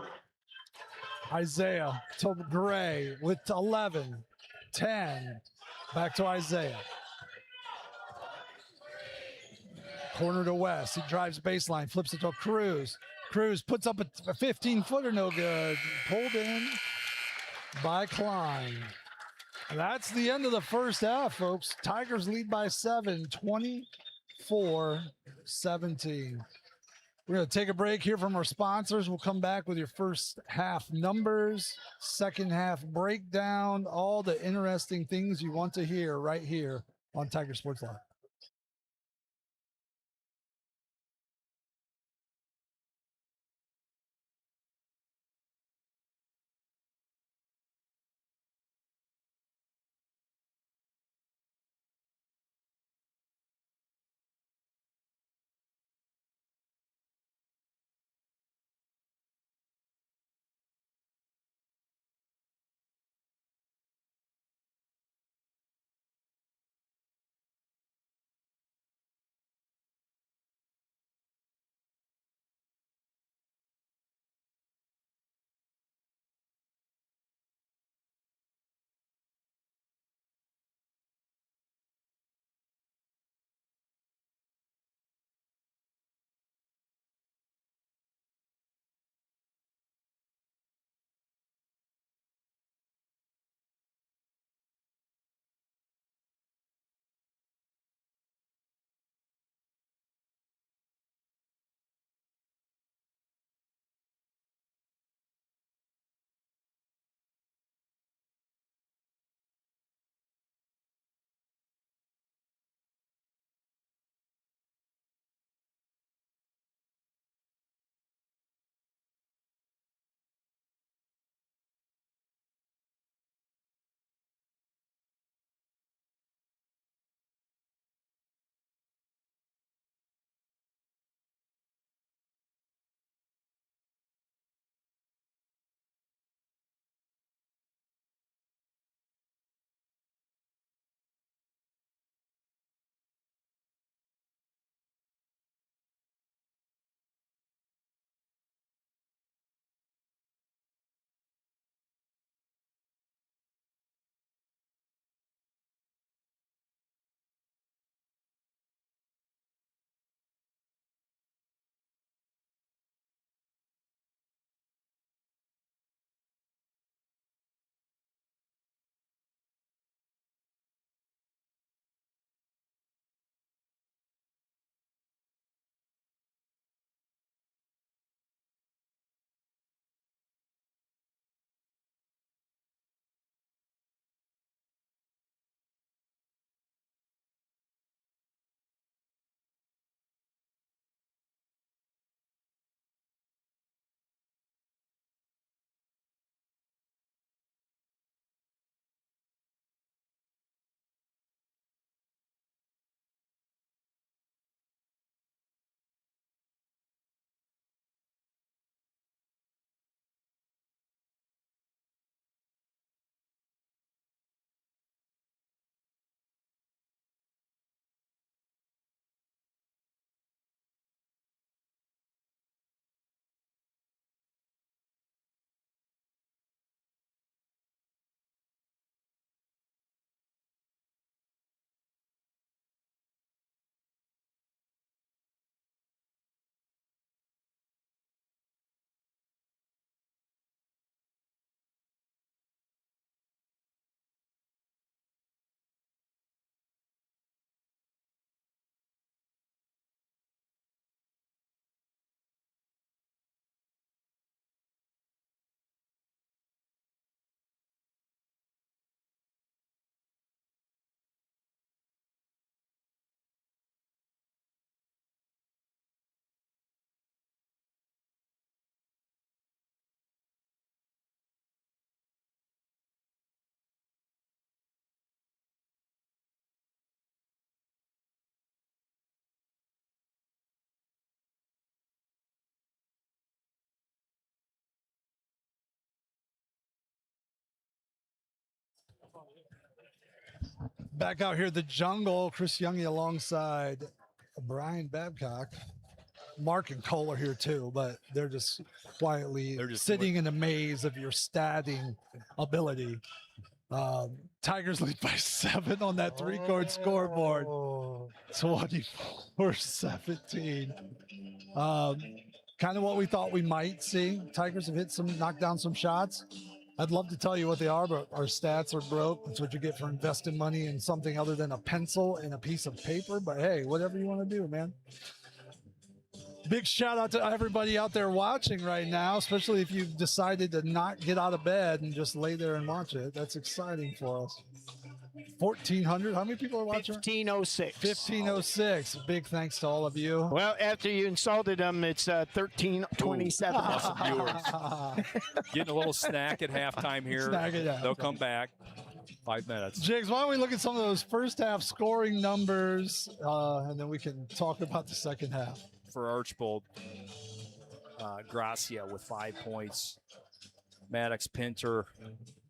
Isaiah to Gray with 11, 10. Back to Isaiah. Corner to West. He drives baseline, flips it to Cruz. Cruz puts up a 15-footer, no good. Pulled in by Klein. That's the end of the first half, folks. Tigers lead by 7, 24-17. We're going to take a break here from our sponsors. We'll come back with your first half numbers, second half breakdown, all the interesting things you want to hear right here on Tiger Sports Live. Back out here, the jungle, Chris Youngie alongside Brian Babcock. Mark and Cole are here too, but they're just quietly sitting in a maze of your statting ability. Tigers lead by 7 on that 3-card scoreboard. 24-17. Kind of what we thought we might see. Tigers have knocked down some shots. I'd love to tell you what they are, but our stats are broke. That's what you get for investing money in something other than a pencil and a piece of paper. But hey, whatever you want to do, man. Big shout out to everybody out there watching right now, especially if you've decided to not get out of bed and just lay there and watch it. That's exciting for us. 1,400. How many people are watching? 1506. 1506. Big thanks to all of you. Well, after you insulted them, it's 1327. Awesome viewers. Getting a little snack at halftime here. They'll come back. 5 minutes. Jigs, why don't we look at some of those first half scoring numbers, and then we can talk about the second half. For Archbold, Gracia with 5 points. Maddox Pinter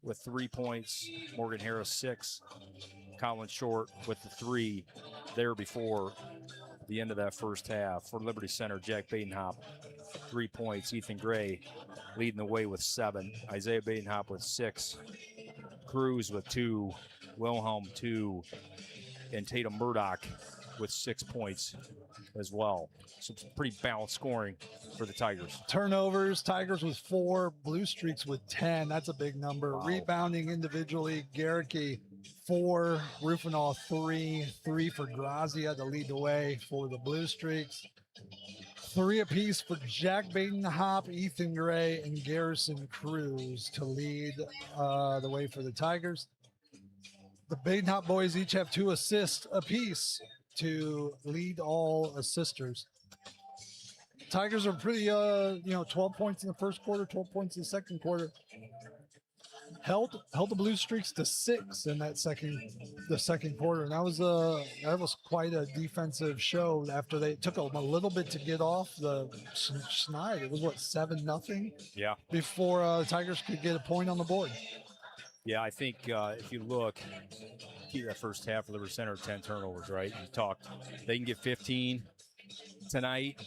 with 3 points. Morgan Harris 6. Colin Short with the 3 there before the end of that first half. For Liberty Center, Jack Badenhop, 3 points. Ethan Gray leading the way with 7. Isaiah Badenhop with 6. Cruz with 2. Wilhelm 2. And Tatum Murdoch with 6 points as well. So it's pretty balanced scoring for the Tigers. Turnovers, Tigers with 4, Blue Streaks with 10. That's a big number. Wow. Rebounding individually, Garricky 4, Rufinaw 3, 3 for Grazia to lead the way for the Blue Streaks. 3 apiece for Jack Badenhop, Ethan Gray, and Garrison Cruz to lead the way for the Tigers. The Badenhop boys each have 2 assists apiece to lead all assisters. Tigers are pretty, 12 points in the first quarter, 12 points in the second quarter. Held the Blue Streaks to 6 in the second quarter, and that was quite a defensive show. After they took them a little bit to get off the schneid, it was 7-0. Yeah. Before Tigers could get a point on the board. Yeah, I think if you look, that first half of Liberty Center, 10 turnovers, right? You talked, they can get 15 tonight,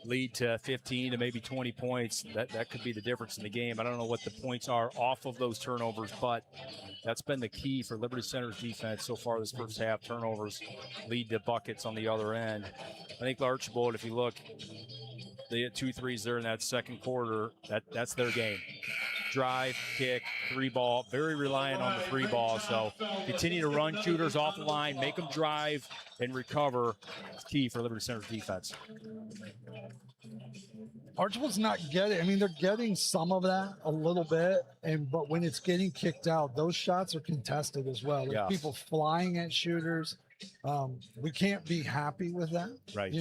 lead to 15 to maybe 20 points. That could be the difference in the game. I don't know what the points are off of those turnovers, but that's been the key for Liberty Center's defense so far this first half. Turnovers lead to buckets on the other end. I think Archbold, if you look, they had 2 threes there in that second quarter. That's their game. Drive, kick, 3-ball, very reliant on the 3-ball. So continue to run shooters off the line, make them drive and recover. It's key for Liberty Center's defense. Archbold's not getting, they're getting some of that a little bit, but when it's getting kicked out, those shots are contested as well. There's people flying at shooters. We can't be happy with that. Right.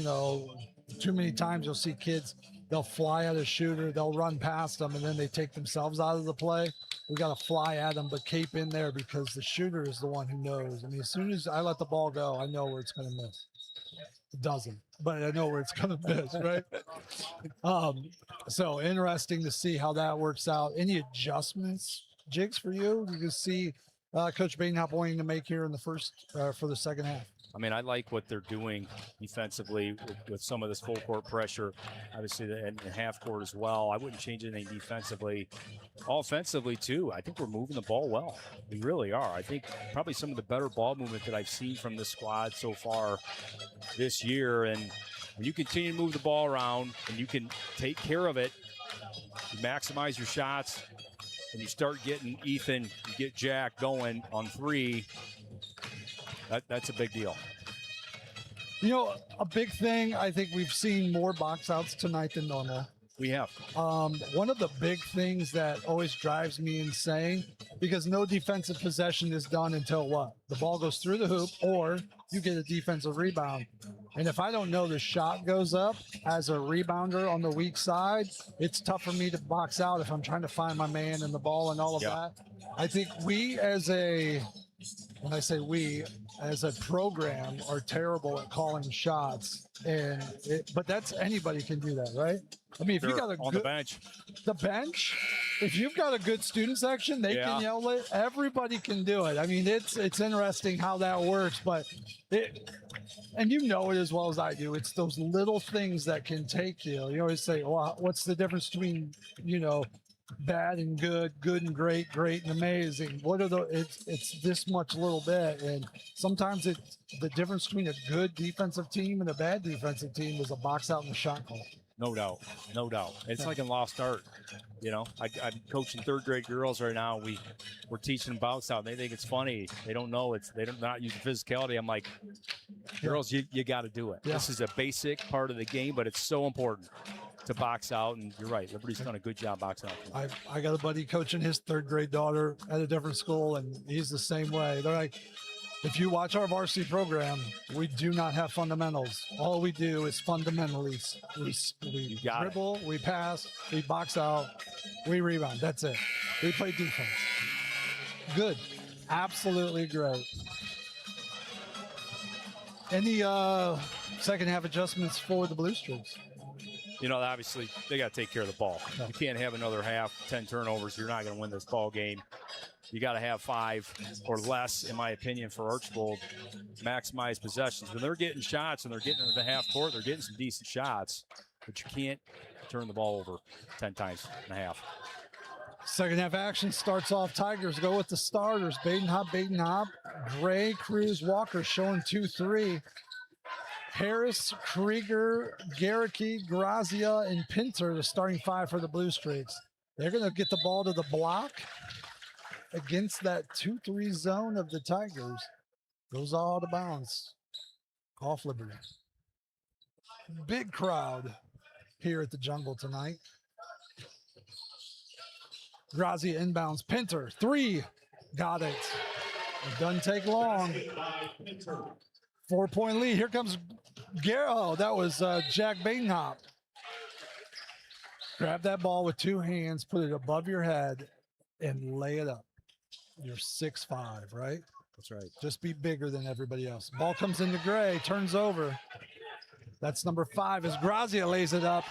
Too many times you'll see kids, they'll fly at a shooter, they'll run past them, and then they take themselves out of the play. We got to fly at them, but keep in there because the shooter is the one who knows. As soon as I let the ball go, I know where it's going to miss. It doesn't, but I know where it's going to miss, right? So interesting to see how that works out. Any adjustments, Jigs, for you? You can see Coach Badenhop wanting to make here in the for the second half. I like what they're doing defensively with some of this full court pressure, obviously, and the half court as well. I wouldn't change anything defensively. Offensively, too, I think we're moving the ball well. We really are. I think probably some of the better ball movement that I've seen from this squad so far this year. And when you continue to move the ball around and you can take care of it, you maximize your shots, and you start getting Ethan, you get Jack going on 3, that's a big deal. A big thing, I think we've seen more box outs tonight than normal. We have. One of the big things that always drives me insane, because no defensive possession is done until what? The ball goes through the hoop or you get a defensive rebound. And if I don't know the shot goes up as a rebounder on the weak side, it's tough for me to box out if I'm trying to find my man and the ball and all of that. I think we as a when I say we, as a program, are terrible at calling shots. But that's anybody can do that, right? I mean, if you They're got a on good, the bench. if you've got a good student section, they can yell it. Everybody can do it. I mean, it's interesting how that works, but and you know it as well as I do. It's those little things that can take you. You always say, well, what's the difference between, bad and good, good and great, great and amazing? What are it's this much little bit. And sometimes it's the difference between a good defensive team and a bad defensive team is a box out in the shot call. No doubt. No doubt. It's like in lost art. I'm coaching third grade girls right now. We're teaching them bounce out. And they think it's funny. They don't know they're not using physicality. I'm like, girls, you got to do it. Yeah. This is a basic part of the game, but it's so important to box out. And you're right. Liberty's done a good job boxing out. I got a buddy coaching his third grade daughter at a different school, and he's the same way. They're like, if you watch our varsity program, we do not have fundamentals. All we do is fundamentally we dribble, we pass, we box out, we rebound. That's it. We play defense. Good. Absolutely great. Any second half adjustments for the Blue Streaks? Obviously, they got to take care of the ball. No. You can't have another half, 10 turnovers. You're not going to win this ball game. You got to have 5 or less, in my opinion, for Archbold. Maximize possessions. When they're getting shots and they're getting into the half court, they're getting some decent shots, but you can't turn the ball over 10 times and a half. Second half action starts off. Tigers go with the starters. Baden-Hop. Gray, Cruz, Walker showing 2-3. Harris, Krieger, Garricky, Grazia, and Pinter, the starting 5 for the Blue Streaks. They're going to get the ball to the block against that 2-3 zone of the Tigers. Goes all out of bounds. Off Liberty. Big crowd here at the Jungle tonight. Grazia inbounds. Pinter, 3. Got it. It doesn't take long. 4-point lead. Here comes Garrow. That was Jack Badenhop. Grab that ball with 2 hands, put it above your head, and lay it up. You're 6'5", right? That's right. Just be bigger than everybody else. Ball comes into Gray, turns over. That's number 5 as Grazia lays it up.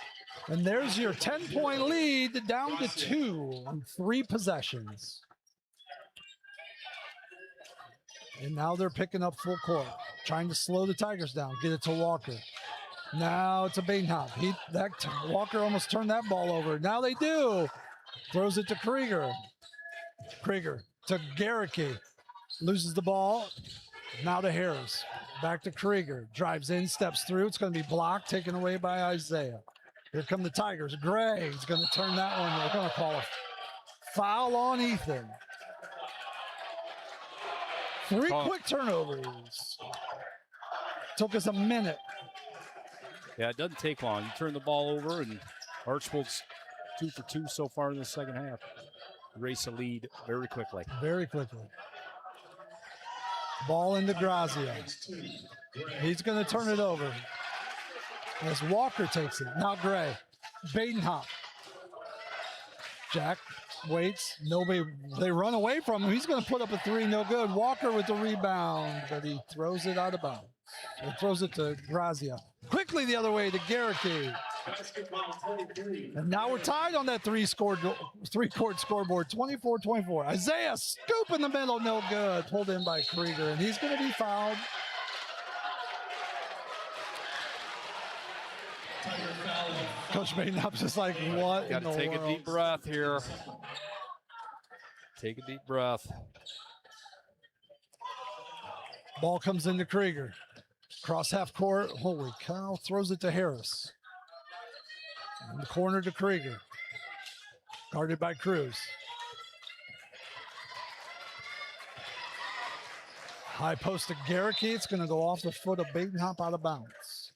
And there's your 10-point lead down to 2 on 3 possessions. And now they're picking up full court, trying to slow the Tigers down, get it to Walker. Now it's a Badenhop. Walker almost turned that ball over. Now they do. Throws it to Krieger. Krieger to Garricky. Loses the ball. Now to Harris. Back to Krieger. Drives in, steps through. It's going to be blocked, taken away by Isaiah. Here come the Tigers. Gray's going to turn that one. They're going to call a foul on Ethan. 3 quick turnovers. Took us a minute. Yeah, it doesn't take long. You turn the ball over, and Archbold's 2 for 2 so far in the second half. Race a lead very quickly. Very quickly. Ball into Grazia. He's going to turn it over. As Walker takes it. Now Gray. Badenhop. Jack waits. Nobody. They run away from him. He's going to put up a 3. No good. Walker with the rebound, but he throws it out of bounds. He throws it to Grazia. Quickly the other way to Garricky. And now we're tied on that 3-court scoreboard. 24-24. Isaiah scoop in the middle. No good. Pulled in by Krieger, and he's going to be fouled. Coach Badenhop's just like, what in the world? Got to take a deep breath here. Take a deep breath. Ball comes into Krieger. Cross half court. Holy cow. Throws it to Harris. In the corner to Krieger. Guarded by Cruz. High post to Garricky. It's going to go off the foot of Badenhop out of bounds.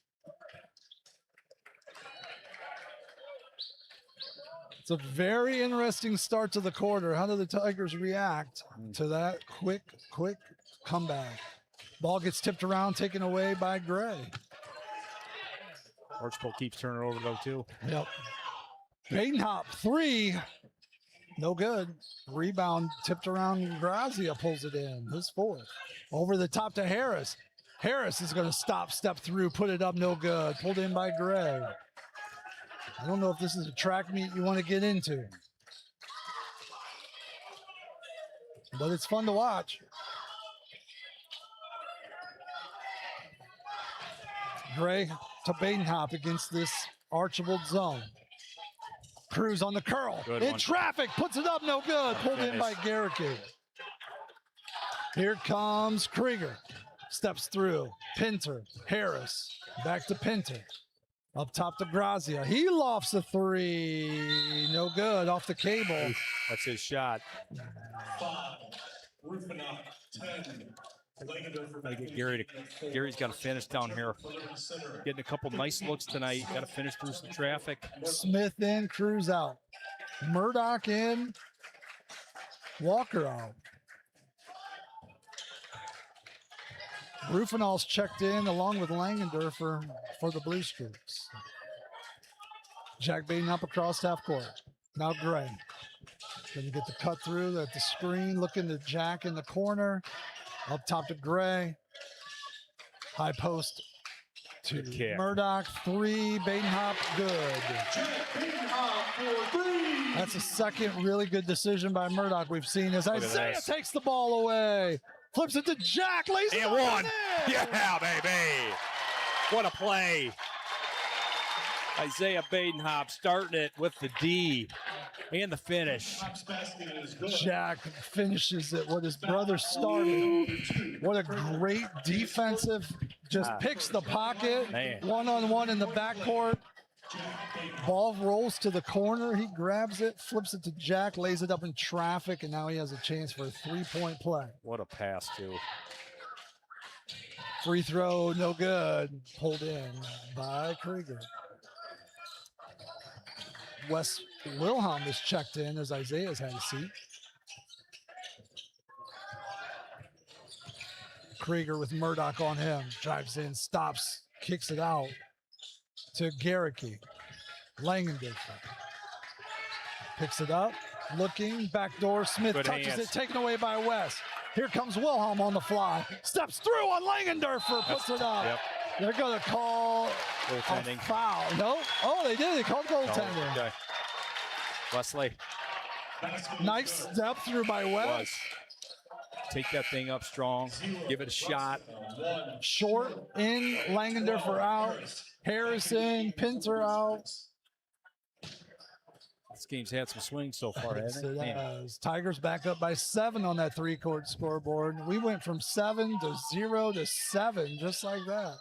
It's a very interesting start to the quarter. How do the Tigers react to that quick comeback? Ball gets tipped around, taken away by Gray. Archbold keeps turning over though too. Yep. Badenhop 3. No good. Rebound tipped around. Grazia pulls it in. His fourth. Over the top to Harris. Harris is going to step through, put it up, no good. Pulled in by Gray. I don't know if this is a track meet you want to get into, but it's fun to watch. Gray to Badenhop against this Archbold zone. Cruz on the curl. Good in one. traffic, puts it up, no good. Pulled in by Garricky. Here comes Krieger. Steps through. Pinter, Harris, back to Pinter. Up top to Grazia. He lofts a three. No good. Off the cable. That's his shot. 5. Rufinoff, 10. Gotta get Gary to, Gary's got to finish down here. Getting a couple nice looks tonight. Got to finish through some traffic. Smith in, Cruz out. Murdoch in, Walker out. Rufinoff's checked in along with Langendorfer for the Blue Streaks. Jack Baden up across half court. Now Gray. Gonna get the cut through at the screen, looking to Jack in the corner. Up top to Gray. High post to Murdoch. Three. Badenhop, good. That's a second really good decision by Murdoch we've seen as Isaiah takes the ball away. Flips it to Jack. Lays it and one. Yeah, baby. What a play. Isaiah Badenhop starting it with the D and the finish. Jack finishes it what his brother started. What a great defensive, just picks the pocket, one-on-one in the backcourt. Ball rolls to the corner. He grabs it, flips it to Jack, lays it up in traffic, and now he has a chance for a three-point play. What a pass, too. Free throw, no good. Pulled in by Krieger. Wes Wilhelm is checked in as Isaiah's had a seat. Krieger with Murdoch on him. Drives in, stops, kicks it out to Garricky. Langendorfer picks it up, looking, backdoor. Smith Good touches hands. it, taken away by West. Here comes Wilhelm on the fly. Steps through on Langendorfer, puts it up. Yep. They're going to call Goaltending. a foul. No? Oh, they did. They called goaltending. Okay. Wesley. Nice step through by West. Was. Take that thing up strong. Give it a shot. Short in, Langendorfer out. Harrison, Pinter out. This game's had some swings so far, hasn't it? It has. Tigers back up by 7 on that three-court scoreboard. We went from 7 to 0 to 7, just like that.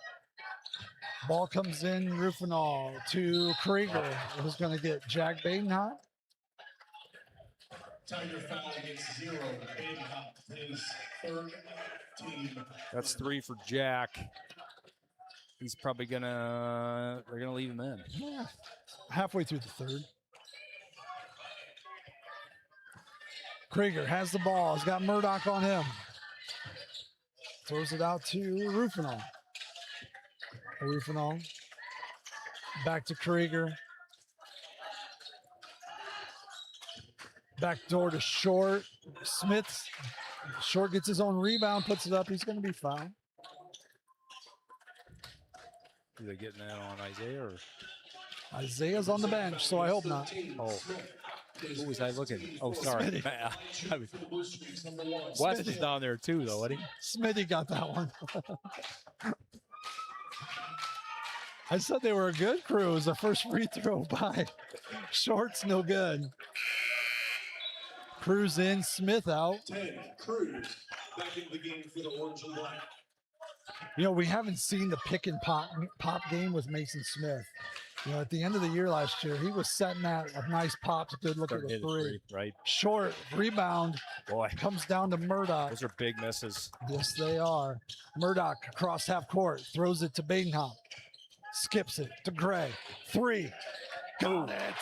Ball comes in, Ruffinall to Krieger, who's going to get Jack Badenhop. Tiger foul against 0. Badenhop, his third team. That's 3 for Jack. He's probably they're gonna leave him in. Yeah. Halfway through the third. Krieger has the ball. He's got Murdoch on him. Throws it out to Ruffinall. Ruffinall. Back to Krieger. Back door to Short. Smith. Short gets his own rebound, puts it up. He's going to be fouled. Are they getting that on Isaiah or? Isaiah's on the bench, so I hope not. Oh, who was I looking? Oh, sorry. West is down there too, though, Eddie. Smitty got that one. I said they were a good crew. It was the first free throw by Short's no good. Cruz in, Smith out. 10. Cruz back into the game for the orange and black. You know, we haven't seen the pick and pop game with Mason Smith. You know, at the end of the year last year, he was setting that a nice pop, a good look at the three. Right. Short rebound. Boy, comes down to Murdoch. Those are big misses. Yes, they are. Murdoch across half court, throws it to Badenhop. Skips it to Gray. 3. Got it.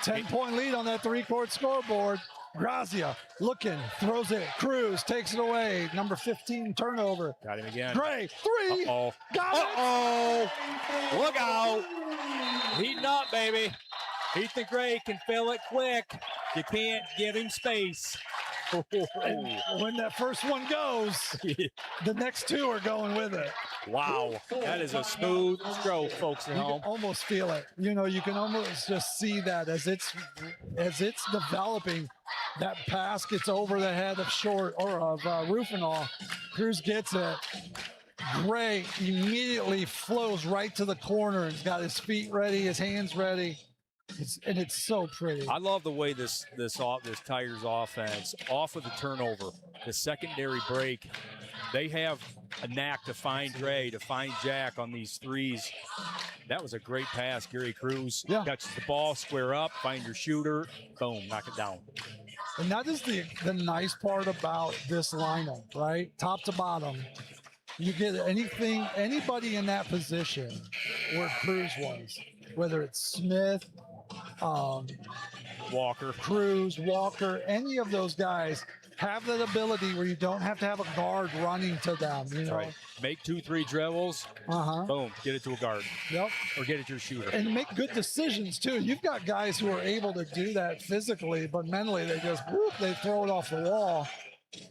10-point lead on that three-court scoreboard. Grazia looking, throws it. Cruz takes it away. Number 15 turnover. Got him again. Gray, 3. Uh-oh. Got it. Look out. Heating up, baby. Ethan Gray can fill it quick. You can't give him space. And when that first one goes, the next two are going with it. Wow, that is a smooth stroke, folks at You home. can almost feel it. You know, you can almost just see that as it's developing. That pass gets over the head of Rufinol. Cruz gets it. Gray immediately flows right to the corner. He's got his feet ready, his hands ready. It's so pretty. I love the way this Tigers offense, off of the turnover, the secondary break, they have a knack to find Dre, to find Jack on these threes. That was a great pass. Gary Cruz catches the ball, square up, find your shooter, boom, knock it down. And that is the nice part about this lineup, right? Top to bottom. You get anybody in that position where Cruz was, whether it's Smith, Walker, Cruz, Walker, any of those guys have that ability where you don't have to have a guard running to them. You know? Right. Make 2-3 dribbles. Boom, get it to a guard. Yep. Or get it to your shooter. And make good decisions too. You've got guys who are able to do that physically, but mentally they just they throw it off the wall.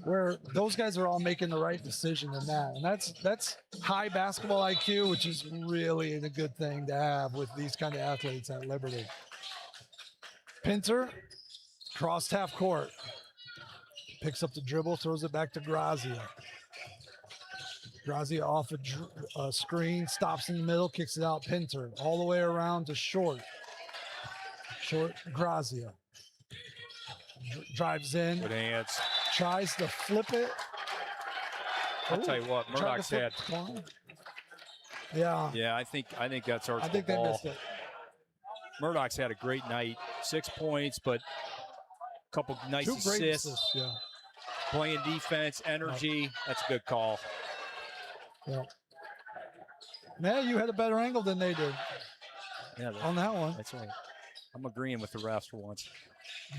Where those guys are all making the right decision in that, and that's high basketball IQ, which is really a good thing to have with these kind of athletes at Liberty. Pinter, crossed half court, picks up the dribble, throws it back to Grazia. Grazia off a screen, stops in the middle, kicks it out. Pinter all the way around to Short. Short, Grazia. Drives in. Good hands. Tries to flip it. I'll tell you what, Murdoch's had. Yeah. Yeah, I think that's our. I think they missed it. Murdoch's had a great night. 6 points, but a couple nice assists. Yeah. Playing defense, energy. That's a good call. Yeah. Man, you had a better angle than they did. Yeah, on that one. That's right. I'm agreeing with the refs for once.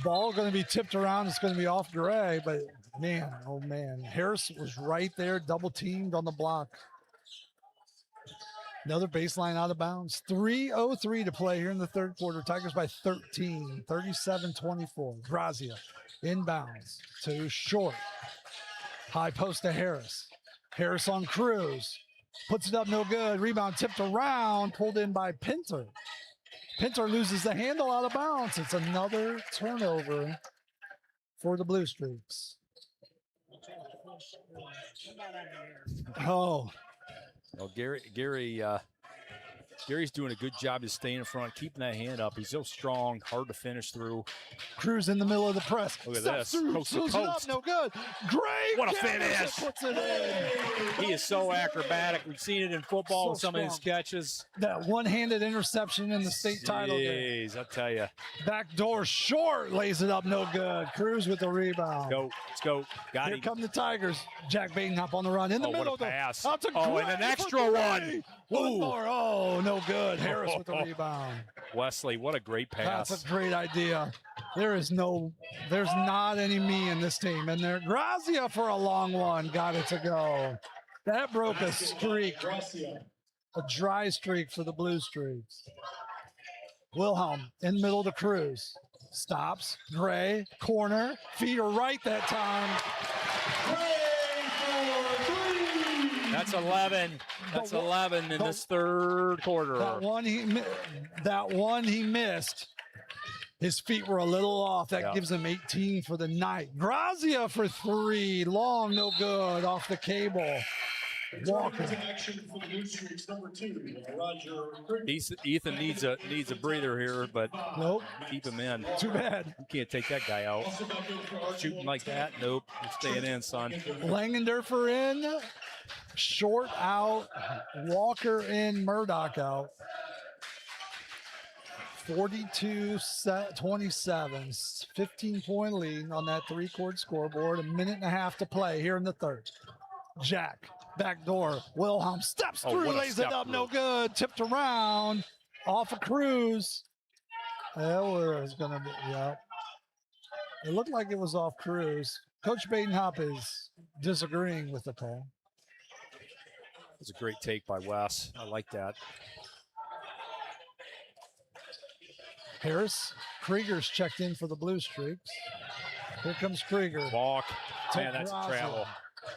Ball going to be tipped around. It's going to be off Gray, but man, oh man. Harris was right there, double teamed on the block. Another baseline out of bounds. 3:03 to play here in the third quarter. Tigers by 13, 37-24. Grazia inbounds to Short. High post to Harris. Harris on Cruz. Puts it up, no good. Rebound tipped around, pulled in by Pinter. Pinter loses the handle out of bounds. It's another turnover for the Blue Streaks. Oh. Well, Gary's doing a good job of staying in front, keeping that hand up. He's so strong, hard to finish through. Cruz in the middle of the press. Look at Steps this. through, Coast to throws it up, coast. no good. Great. What a finish. Puts it in. He is so acrobatic. We've seen it in football with some of his catches. That one-handed interception in the state title game. Jeez, I'll tell you. Backdoor Short lays it up, no good. Cruz with the rebound. Let's go. Got Here him. come the Tigers. Jack Badenhop on the run. In the middle. What a pass. Out to and Gray an for extra three. one. One more. Oh, no good. Harris with the rebound. Wesley, what a great pass. That's a great idea. There's not any me in this team. And there, Grazia for a long one. Got it to go. That broke a streak. A dry streak for the Blue Streaks. Wilhelm in middle to Cruz. Stops. Gray. Corner. Feet are right that time. That's 11. That's 11 in this third quarter. That one he missed. His feet were a little off. That gives him 18 for the night. Grazia for three. Long, no good. Off the cable. Walker. Ethan needs a breather here, but nope. Keep him in. Too bad. You can't take that guy out. Shooting like that, nope. You're staying in, son. Langendorfer in. Short out. Walker in. Murdoch out. 42-27. 15-point lead on that three-quarter scoreboard. A minute and a half to play here in the third. Jack. Back door. Wilhelm steps through, lays it up, no good. Tipped around. Off of Cruz. That was going to be, yeah. It looked like it was off Cruz. Coach Badenhop is disagreeing with the call. It's a great take by Wes. I like that. Harris. Krieger's checked in for the Blue Streaks. Here comes Krieger. Walk. To Man, that's a Graza. travel.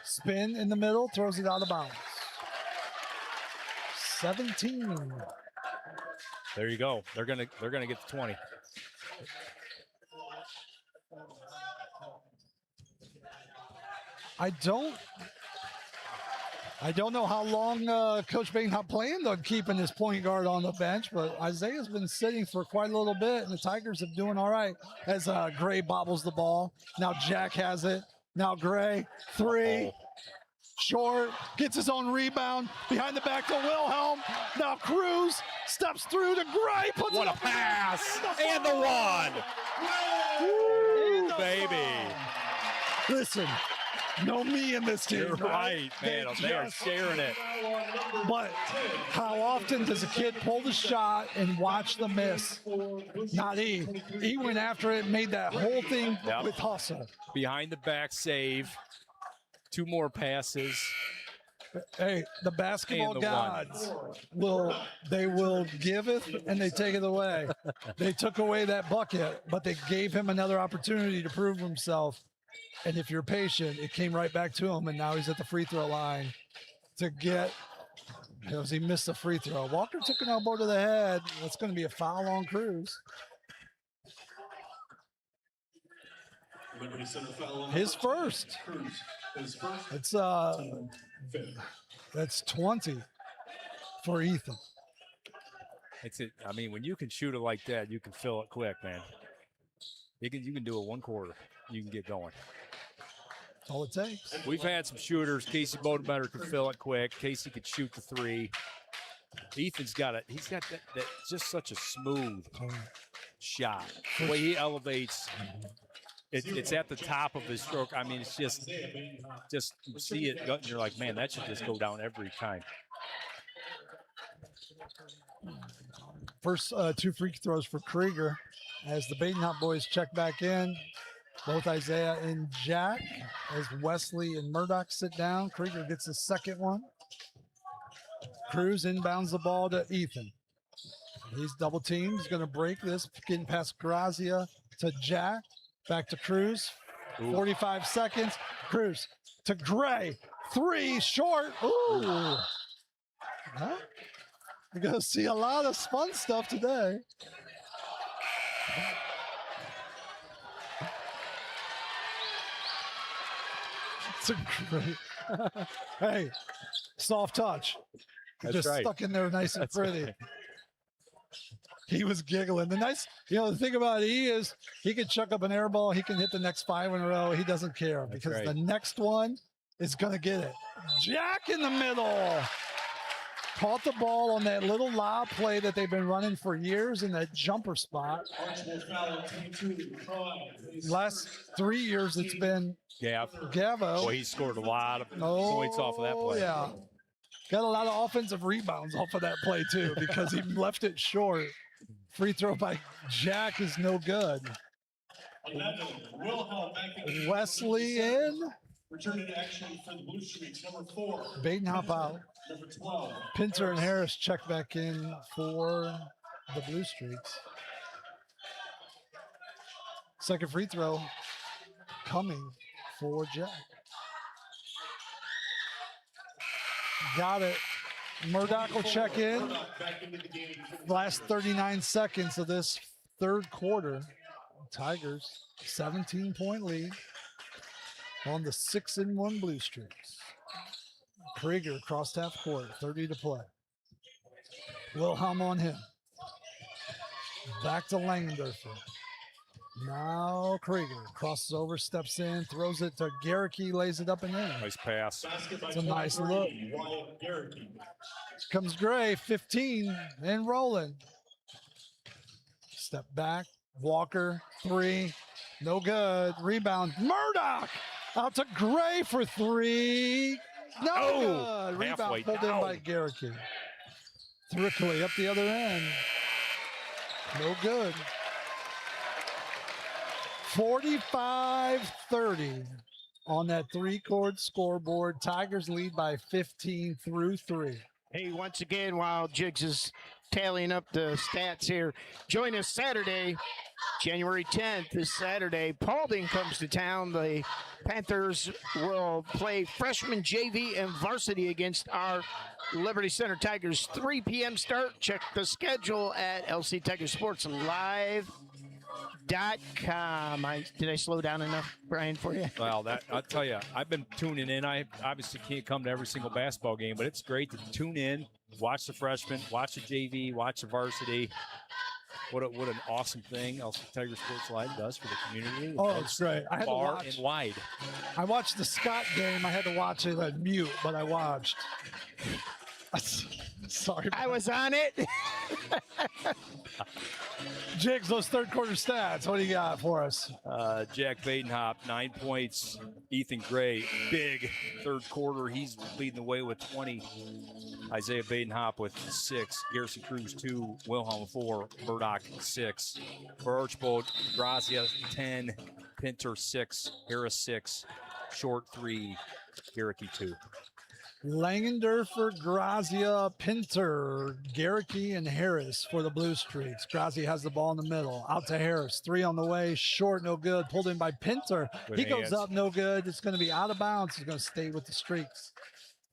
Spin in the middle, throws it out of bounds. 17. There you go. They're gonna get the 20. I don't know how long Coach Bainhop planned on keeping his point guard on the bench, but Isaiah's been sitting for quite a little bit, and the Tigers are doing all right as Gray bobbles the ball. Now Jack has it. Now Gray, 3. Short, gets his own rebound, behind the back to Wilhelm. Now Cruz steps through to Gray, puts What it a up pass! And the one! Baby! Listen, no me in this team. You're right, man. They are sharing it. But how often does a kid pull the shot and watch the miss? Not E. E went after it, made that whole thing with hustle. Behind the back save. 2 more passes. Hey, the basketball And the gods will give it and they take it away. They took away that bucket, but they gave him another opportunity to prove himself. And if you're patient, it came right back to him, and now he's at the free throw line to get, because he missed the free throw. Walker took an elbow to the head. That's going to be a foul on Cruz. His first. That's 20 for Ethan. It's it. I mean, when you can shoot it like that, you can fill it quick, man. You can do it 1 quarter. You can get going. That's all it takes. We've had some shooters. Casey Bodemetter could fill it quick. Casey could shoot the 3. Ethan's got it. He's got that just such a smooth shot. The way he elevates, it's at the top of his stroke. I mean, it's just you see it, and you're like, man, that should just go down every time. First 2 free throws for Krieger as the Badenhop boys check back in. Both Isaiah and Jack as Wesley and Murdoch sit down. Krieger gets the second one. Cruz inbounds the ball to Ethan. He's double teamed. He's going to break this, getting past Grazia to Jack. Back to Cruz. 45 seconds. Cruz to Gray. 3 short. Ooh. Huh? You're going to see a lot of fun stuff today. It's a great. Hey, soft touch. That's just right. stuck in there nice and That's pretty. right. He was giggling. The thing about E is he can chuck up an air ball. He can hit the next 5 in a row. He doesn't care because right. the next one is going to get it. Jack in the middle. Caught the ball on that little lob play that they've been running for years in that jumper spot. Last 3 years, it's been Gavo. Boy, he scored a lot of points off of that play. Yeah. Got a lot of offensive rebounds off of that play, too, because he left it short. Free throw by Jack is no good. Wesley in. Returning to action for the Blue Streaks, number 4. Badenhop out. Number 12. Pinter and Harris check back in for the Blue Streaks. Second free throw coming for Jack. Got it. Murdoch will check in. Last 39 seconds of this third quarter. Tigers 17-point lead on the 6-1 Blue Streaks. Krieger crossed half court, 30 to play. Wilhelm on him. Back to Langendorfer. Now Krieger crosses over, steps in, throws it to Garricky, lays it up and in. Nice pass. It's a nice look. Comes Gray, 15, and rolling. Step back, Walker, 3, no good. Rebound, Murdoch out to Gray for 3. No good. Rebound pulled in by Garricky. Thrickley up the other end. No good. 45-30 on that 3-chord scoreboard. Tigers lead by 15 through 3. Hey, once again, while Jiggs is tallying up the stats here. Join us Saturday, January 10th, this Saturday. Paulding comes to town. The Panthers will play freshman JV and varsity against our Liberty Center Tigers. 3 p.m. start. Check the schedule at LCTigerSportsLive.com. Did I slow down enough, Brian, for you? Well, I'll tell you, I've been tuning in. I obviously can't come to every single basketball game, but it's great to tune in, watch the freshmen, watch the JV, watch the varsity. What an awesome thing LC Tiger Sports Live does for the community. Oh, it's great. I had to Far watch. and wide. I watched the Scott game. I had to watch it on mute, but I watched. Sorry. I was on it. Jigs, those third quarter stats. What do you got for us? Jack Badenhop, 9 points. Ethan Gray, big third quarter. He's leading the way with 20. Isaiah Badenhop with 6. Garrison Cruz 2. Wilhelm 4. Murdoch 6. For Archbold, Grazia 10. Pinter 6. Harris 6. Short 3. Garricky 2. Langendorfer, Grazia, Pinter, Garricky, and Harris for the Blue Streaks. Grazia has the ball in the middle. Out to Harris. 3 on the way. Short, no good. Pulled in by Pinter. Good He hands. goes up, no good. It's going to be out of bounds. He's going to stay with the Streaks.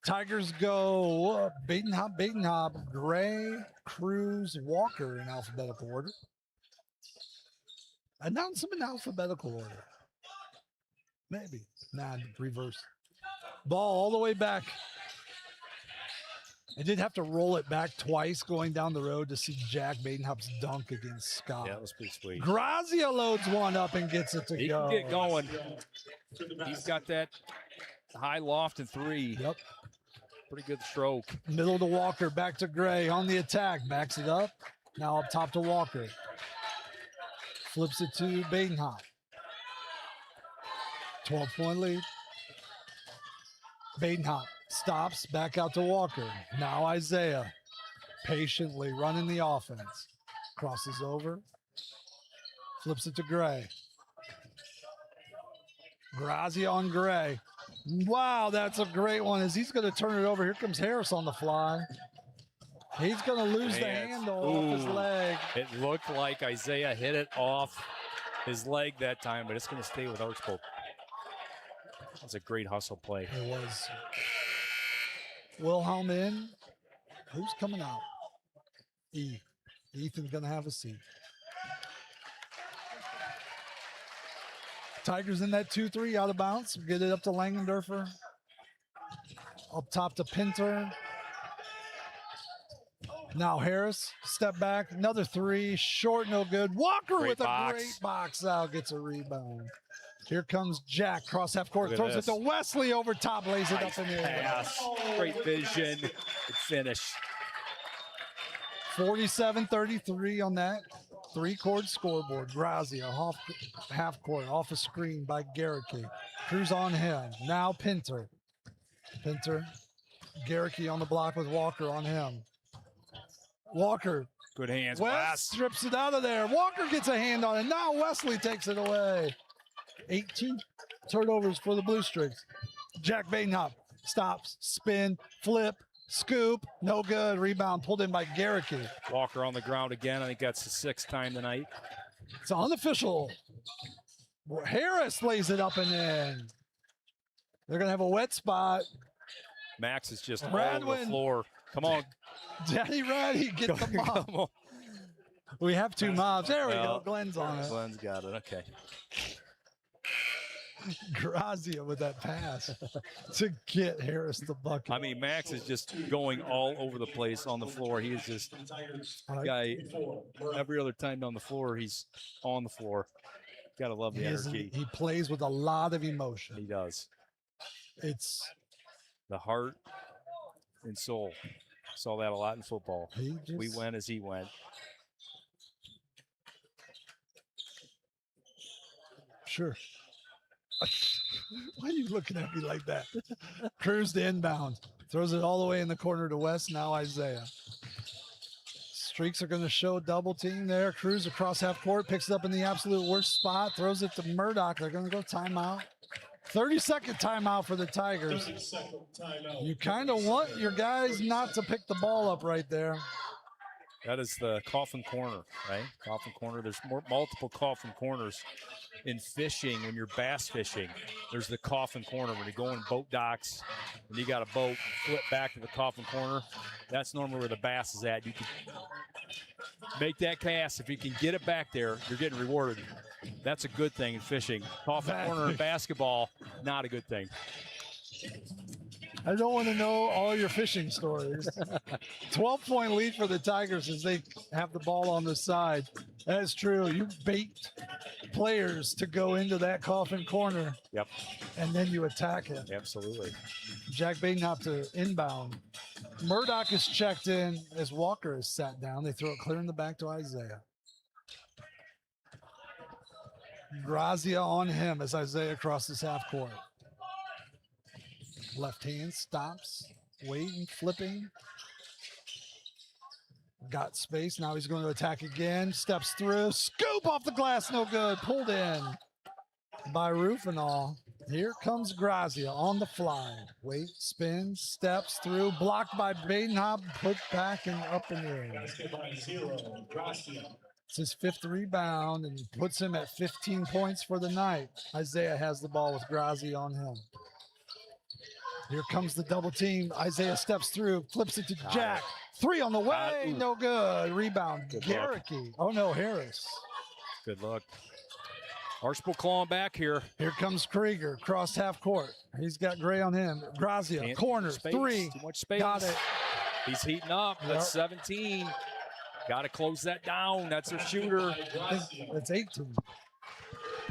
Tigers go Badenhop, Gray, Cruz, Walker in alphabetical order. Announce them in alphabetical order. Maybe. Nah, reverse. Ball all the way back. I did have to roll it back twice going down the road to see Jack Badenhop's dunk against Scott. Yeah, that was pretty sweet. Grazia loads one up and gets it to He go. can get going. He's got that high loft and 3. Yep. Pretty good stroke. Middle to Walker, back to Gray on the attack. Backs it up. Now up top to Walker. Flips it to Badenhop. 12-point lead. Badenhop stops, back out to Walker. Now Isaiah patiently running the offense. Crosses over. Flips it to Gray. Grazia on Gray. Wow, that's a great one as he's going to turn it over. Here comes Harris on the fly. He's going to lose the handle off his leg. It looked like Isaiah hit it off his leg that time, but it's going to stay with Archbold. That's a great hustle play. It was. Wilhelm in. Who's coming out? Ethan's going to have a seat. Tigers in that 2-3 out of bounds. Get it up to Langendorfer. Up top to Pinter. Now Harris, step back, another 3, short, no good. Walker Great with a box. great box out, gets a rebound. Here comes Jack, cross half court, Look at throws this. it to Wesley over top, lays it Nice up in the air. pass. Great vision. Good finish. 47-33 on that 3-court scoreboard. Grazia off half court, off a screen by Garricky. Cruz on him. Now Pinter. Garricky on the block with Walker on him. Walker. Good hands. West Wes. strips it out of there. Walker gets a hand on it. Now Wesley takes it away. 18 turnovers for the Blue Streaks. Jack Badenhop stops, spin, flip, scoop. No good. Rebound pulled in by Garricky. Walker on the ground again. I think that's the 6th time tonight. It's unofficial. Harris lays it up and in. They're going to have a wet spot. Max is just all over Radwin. the floor. Come on. Daddy Ratty, get the mop. Come on. We have 2 mobs. There we go. Well, Glenn's on it. Glenn's got it. Okay. Grazia with that pass to get Harris the bucket. I mean, Max is just going all over the place on the floor. He is just guy. Every other time on the floor, he's on the floor. Gotta love the energy. He plays with a lot of emotion. He does. It's The heart and soul. Saw that a lot in football. We went as he went. Sure. Why are you looking at me like that? Cruz to inbound. Throws it all the way in the corner to West. Now Isaiah. Streaks are going to show double team there. Cruz across half court. Picks it up in the absolute worst spot. Throws it to Murdoch. They're going to go timeout. 30-second timeout for the Tigers. You kind of want your guys not to pick the ball up right there. That is the coffin corner, right? Coffin corner. There's multiple coffin corners in fishing when you're bass fishing. There's the coffin corner when you go in boat docks and you got a boat, flip back to the coffin corner. That's normally where the bass is at. You can make that cast. If you can get it back there, you're getting rewarded. That's a good thing in fishing. Coffin corner in basketball, not a good thing. I don't want to know all your fishing stories. 12-point lead for the Tigers as they have the ball on the side. That's true. You bait players to go into that coffin corner. Yep. And then you attack it. Absolutely. Jack Badenhop to inbound. Murdoch is checked in as Walker is sat down. They throw it clear in the back to Isaiah. Grazia on him as Isaiah crosses half court. Left hand stops, waiting, flipping. Got space. Now he's going to attack again. Steps through. Scoop off the glass. No good. Pulled in by Rufinall. Here comes Grazia on the fly. Wait, spins, steps through. Blocked by Badenhop. Put back and up and in. It's his 5th rebound and puts him at 15 points for the night. Isaiah has the ball with Grazia on him. Here comes the double team. Isaiah steps through, flips it to Jack. 3 on the way, no good. Rebound, Garricky. Oh no, Harris. Good luck. Archbold clawing back here. Here comes Krieger, cross half court. He's got Gray on him. Grazia, corner, space, 3. Too much space. Got it. He's heating up. That's 17. Got to close that down. That's a shooter. That's 18.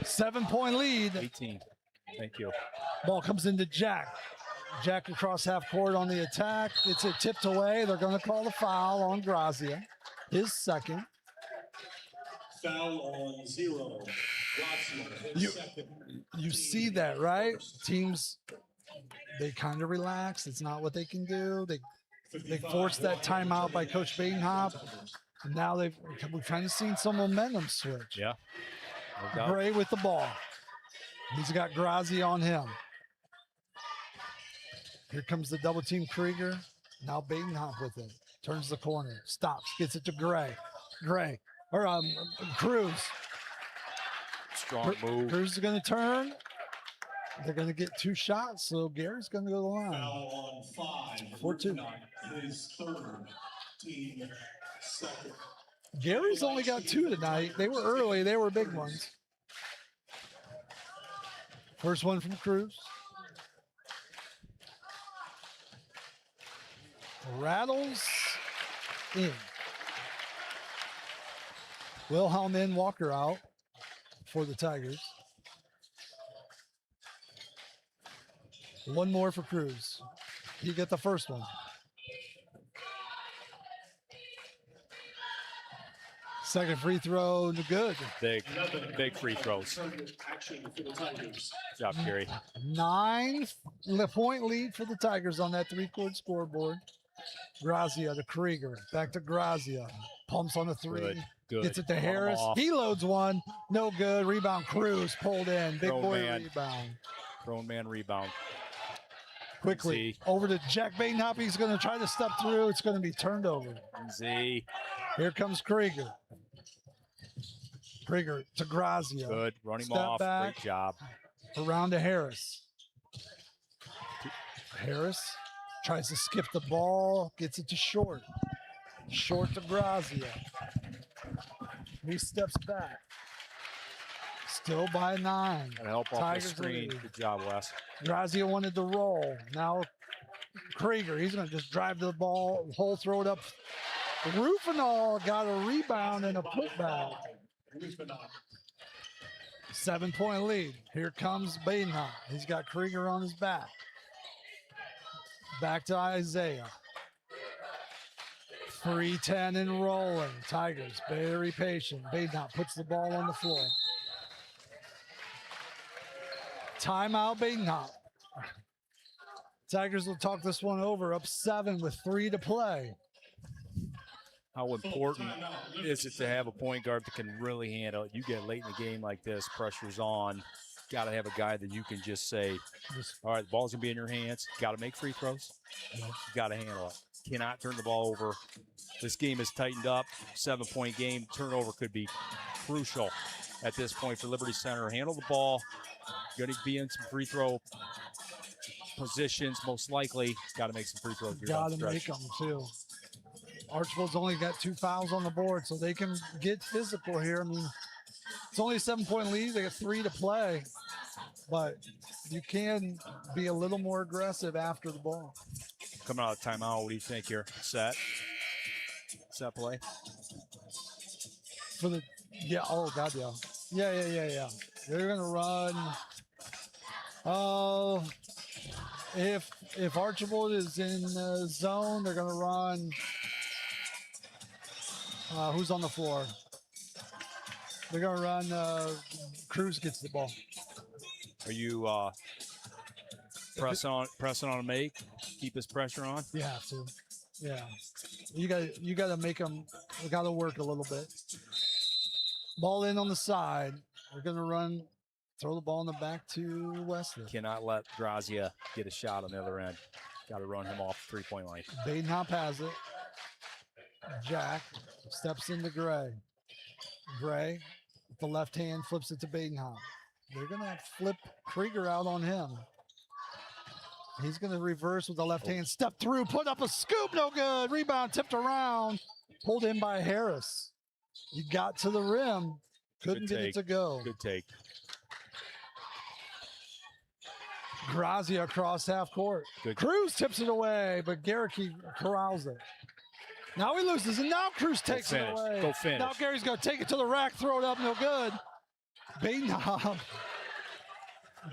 7-point lead. 18. Thank you. Ball comes into Jack. Jack across half court on the attack. It's a tipped away. They're going to call the foul on Grazia. His second. Foul on 0. You see that, right? Teams, they kind of relax. It's not what they can do. They forced that timeout by Coach Badenhop. And now we've kind of seen some momentum switch. Yeah. No doubt. Gray with the ball. He's got Grazia on him. Here comes the double team Krieger. Now Badenhop with it. Turns the corner. Stops. Gets it to Gray. Cruz. Strong move. Cruz is going to turn. They're going to get 2 shots, so Gary's going to go to the line. Foul on 5. 4-2. His 3rd, team 2nd. Gary's only got 2 tonight. They were early. They were big ones. First one from Cruz. Rattles in. Wilhelm in, Walker out for the Tigers. One more for Cruz. He got the first one. Second free throw, good. Big free throws. Good job, Gary. 9-point lead for the Tigers on that 3-court scoreboard. Grazia to Krieger. Back to Grazia. Pumps on the 3. Good. Gets it to Harris. He loads one. No good. Rebound. Cruz pulled in. Big boy rebound. Grown man rebound. Quickly over to Jack Badenhop. He's going to try to step through. It's going to be turned over. Easy. Here comes Krieger. Krieger to Grazia. Good. Run him Step off. back. Great job. Around to Harris. Harris tries to skip the ball. Gets it to Short. Short to Grazia. He steps back. Still by 9. And help off Tigers the screen. lead. Good job, Wes. Grazia wanted to roll. Now Krieger, he's going to just drive to the ball, hole, throw it up. Rufinall got a rebound and a putback. 7-point lead. Here comes Badenhop. He's got Krieger on his back. Back to Isaiah. 3-10 and rolling. Tigers very patient. Badenhop puts the ball on the floor. Timeout, Badenhop. Tigers will talk this one over. Up 7 with 3 to play. How important is it to have a point guard that can really handle it? You get late in the game like this, pressure's on. got to have a guy that you can just say, all right, the ball's going to be in your hands. Got to make free throws. Got to handle it. Cannot turn the ball over. This game is tightened up. 7-point game. Turnover could be crucial at this point for Liberty Center. Handle the ball. Going to be in some free throw positions, most likely. Got to make some free throws. Got to make them, too. Archbold's only got 2 fouls on the board, so they can get physical here. I mean, it's only a 7-point lead. They got 3 to play, but you can be a little more aggressive after the ball. Coming out of timeout, what do you think here? Set play? For the, yeah, oh, God, yeah. Yeah. They're going to run. Oh, if Archbold is in the zone, they're going to run. Who's on the floor? They're going to run. Cruz gets the ball. Are you pressing on a make? Keep his pressure on? You have to. Yeah. You got to make them. We got to work a little bit. Ball in on the side. We're going to run. Throw the ball in the back to Wesley. Cannot let Grazia get a shot on the other end. Got to run him off the 3-point line. Badenhop has it. Jack steps into Gray. Gray, with the left hand, flips it to Badenhop. They're going to flip Krieger out on him. He's going to reverse with the left hand, step through, put up a scoop, no good. Rebound tipped around, pulled in by Harris. He got to the rim, couldn't get it to go. Good take. Grazia across half court. Good. Cruz tips it away, but Garricky corrals it. Now he loses, and now Cruz takes it away. Go finish. Now Gary's going to take it to the rack, throw it up, no good. Badenhop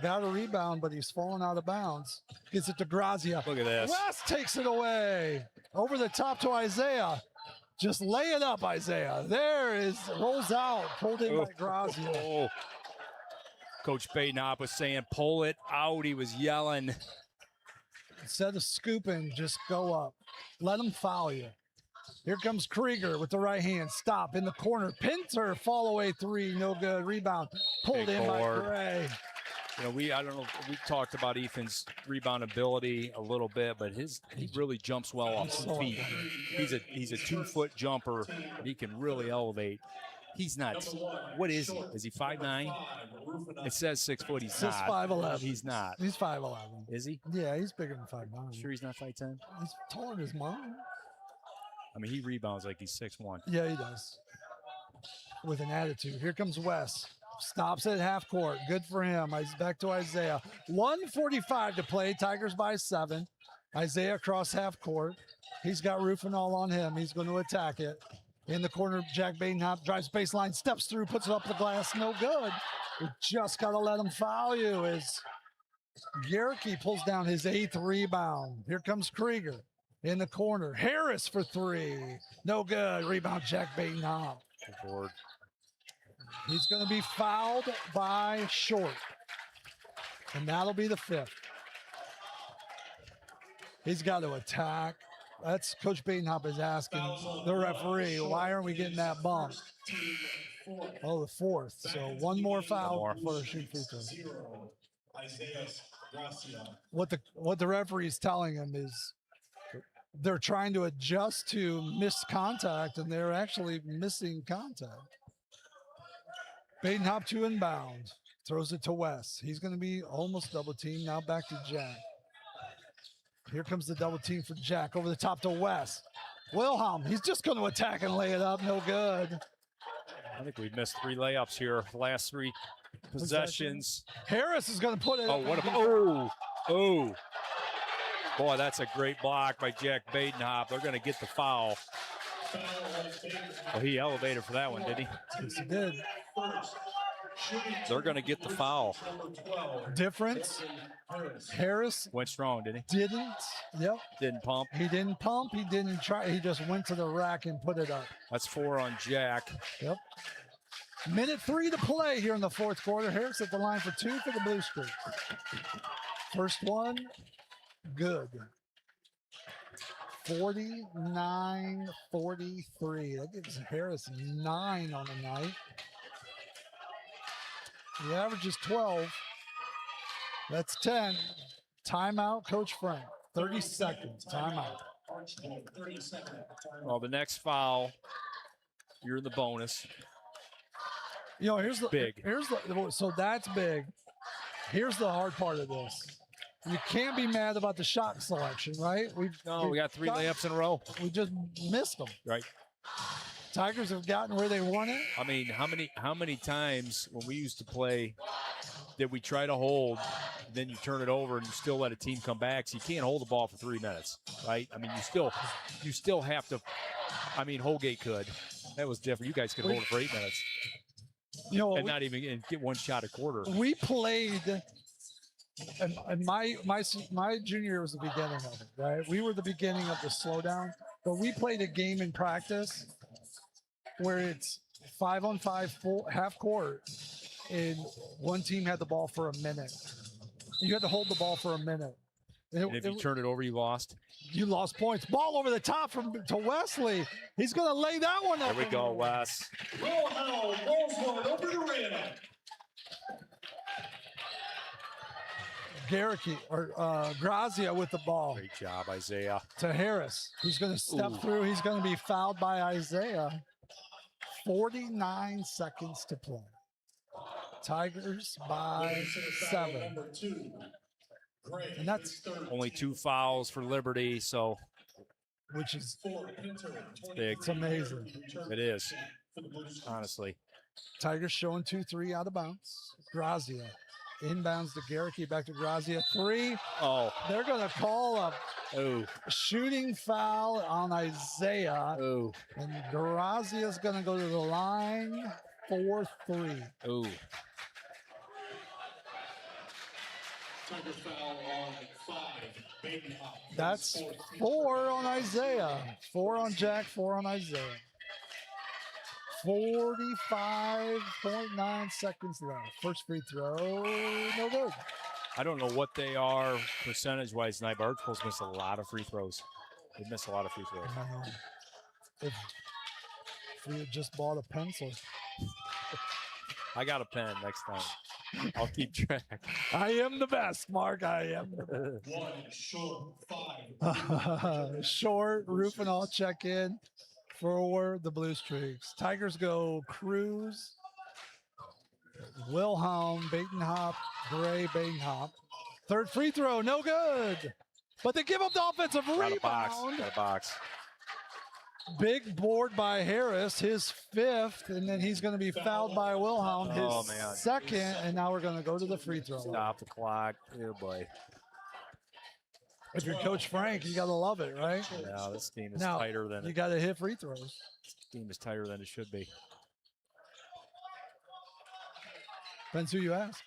got a rebound, but he's fallen out of bounds. Gets it to Grazia. Look at this. West takes it away. Over the top to Isaiah. Just lay it up, Isaiah. There is, rolls out, pulled in by Grazia. Oh. Coach Badenhop was saying, pull it out. He was yelling. Instead of scooping, just go up. Let them foul you. Here comes Krieger with the right hand. Stop in the corner. Pinter, fall away 3, no good. Rebound pulled Big in board. by Gray. You know, I don't know. We talked about Ethan's rebound ability a little bit, but he really jumps well off 2 feet. He's a 2-foot jumper. He can really elevate. He's not. What is he? Is he 5'9"? It says 6 foot. He's not. 5'11". He's not. He's 5'11". Is he? Yeah, he's bigger than 5'9". Sure, he's not 5'10". He's taller than his mom. I mean, he rebounds like he's 6'1". Yeah, he does. With an attitude. Here comes Wes. Stops at half court. Good for him. He's back to Isaiah. 1:45 to play. Tigers by 7. Isaiah across half court. He's got Rufinol on him. He's going to attack it. In the corner, Jack Badenhop drives baseline, steps through, puts it up the glass. No good. We just got to let him foul you as Garricky pulls down his 8th rebound. Here comes Krieger in the corner. Harris for 3. No good. Rebound, Jack Badenhop. Board. He's going to be fouled by Short. And that'll be the 5th. He's got to attack. That's Coach Badenhop is asking the referee, why aren't we getting that bump? Oh, the 4th. So one more foul for the shoot free throw. What the referee is telling him is they're trying to adjust to missed contact, and they're actually missing contact. Badenhop to inbound. Throws it to Wes. He's going to be almost double teamed. Now back to Jack. Here comes the double team for Jack. Over the top to Wes. Wilhelm, he's just going to attack and lay it up. No good. I think we've missed 3 layups here. Last 3 possessions. Harris is going to put it. Oh. Boy, that's a great block by Jack Badenhop. They're going to get the foul. Well, he elevated for that one, did he? Yes, he did. They're going to get the foul. Difference. Harris went strong, didn't he? Didn't. Yep. Didn't pump. He didn't pump. He didn't try. He just went to the rack and put it up. That's 4 on Jack. Yep. Minute 3 to play here in the 4th quarter. Harris at the line for 2 for the Blue Streak. First one, good. 49-43. That gives Harris 9 on the night. The average is 12. That's 10. Timeout, Coach Frank. 30 seconds. Timeout. Well, the next foul, you're in the bonus. You know, here's Big. So that's big. Here's the hard part of this. You can't be mad about the shot selection, right? We got 3 layups in a row. We just missed them. Right. Tigers have gotten where they wanted. I mean, how many times when we used to play did we try to hold, then you turn it over and you still let a team come back? So you can't hold the ball for 3 minutes, right? I mean, you still have to. I mean, Holgate could. That was different. You guys could hold it for 8 minutes. You know, and not even get 1 shot a quarter. We played, and my junior year was the beginning of it, right? We were the beginning of the slowdown, but we played a game in practice where it's 5-on-5 full half court, and one team had the ball for a minute. You had to hold the ball for a minute. And if you turn it over, you lost. You lost points. Ball over the top to Wesley. He's going to lay that one up. There we go, Wes. Ball's over the rim. Garricky or Grazia with the ball. Great job, Isaiah. To Harris, who's going to step through. He's going to be fouled by Isaiah. 49 seconds to play. Tigers by 7. And that's only 2 fouls for Liberty, so which is big. It's amazing. It is, honestly. Tigers showing 2-3 out of bounds. Grazia inbounds to Garricky, back to Grazia. 3. Oh, they're going to call a shooting foul on Isaiah. Oh, and Grazia's going to go to the line for 3. Oh. Tiger foul on 5. That's 4 on Isaiah. 4 on Jack, 4 on Isaiah. 45.9 seconds left. First free throw, no good. I don't know what they are percentage-wise tonight, but Archbold's missed a lot of free throws. They missed a lot of free throws. If we had just bought a pencil. I got a pen next time. I'll keep track. I am the best, Mark. I am the best. 1 short 5. Short, roof and all check in for the Blue Streaks. Tigers go Cruz, Wilhelm, Batenhop, Gray, Batenhop. Third free throw, no good. But they give up the offensive rebound. Got a box. Big board by Harris, his 5th, and then he's going to be fouled by Wilhelm, his 2nd, and now we're going to go to the free throw. Stop the clock. Oh, boy. If you're Coach Frank, you got to love it, right? No, this game is tighter than you got to hit free throws. This game is tighter than it should be. Depends who you ask.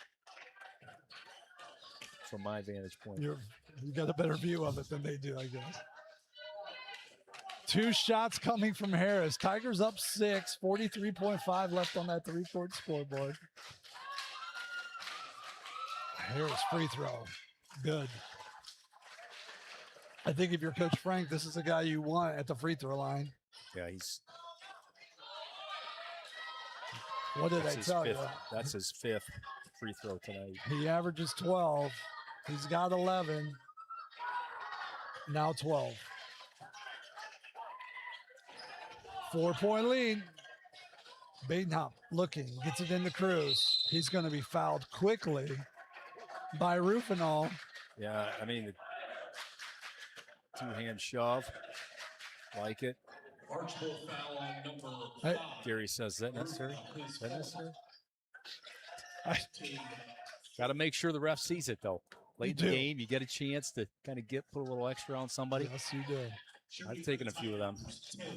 From my vantage point. You got a better view of it than they do, I guess. 2 shots coming from Harris. Tigers up 6, 43.5 left on that 3-court scoreboard. Harris free throw. Good. I think if you're Coach Frank, this is the guy you want at the free throw line. Yeah, he's. What did I tell you? That's his 5th free throw tonight. He averages 12. He's got 11. Now 12. 4-point lead. Batenhop looking, gets it into Cruz. He's going to be fouled quickly by Rufinol. Yeah, I mean, the 2-hand shove. Like it. Archbold foul on number 5. Gary says, is that necessary? Is that necessary? Got to make sure the ref sees it, though. Late in the game, you get a chance to kind of put a little extra on somebody. Yes, you do. I've taken a few of them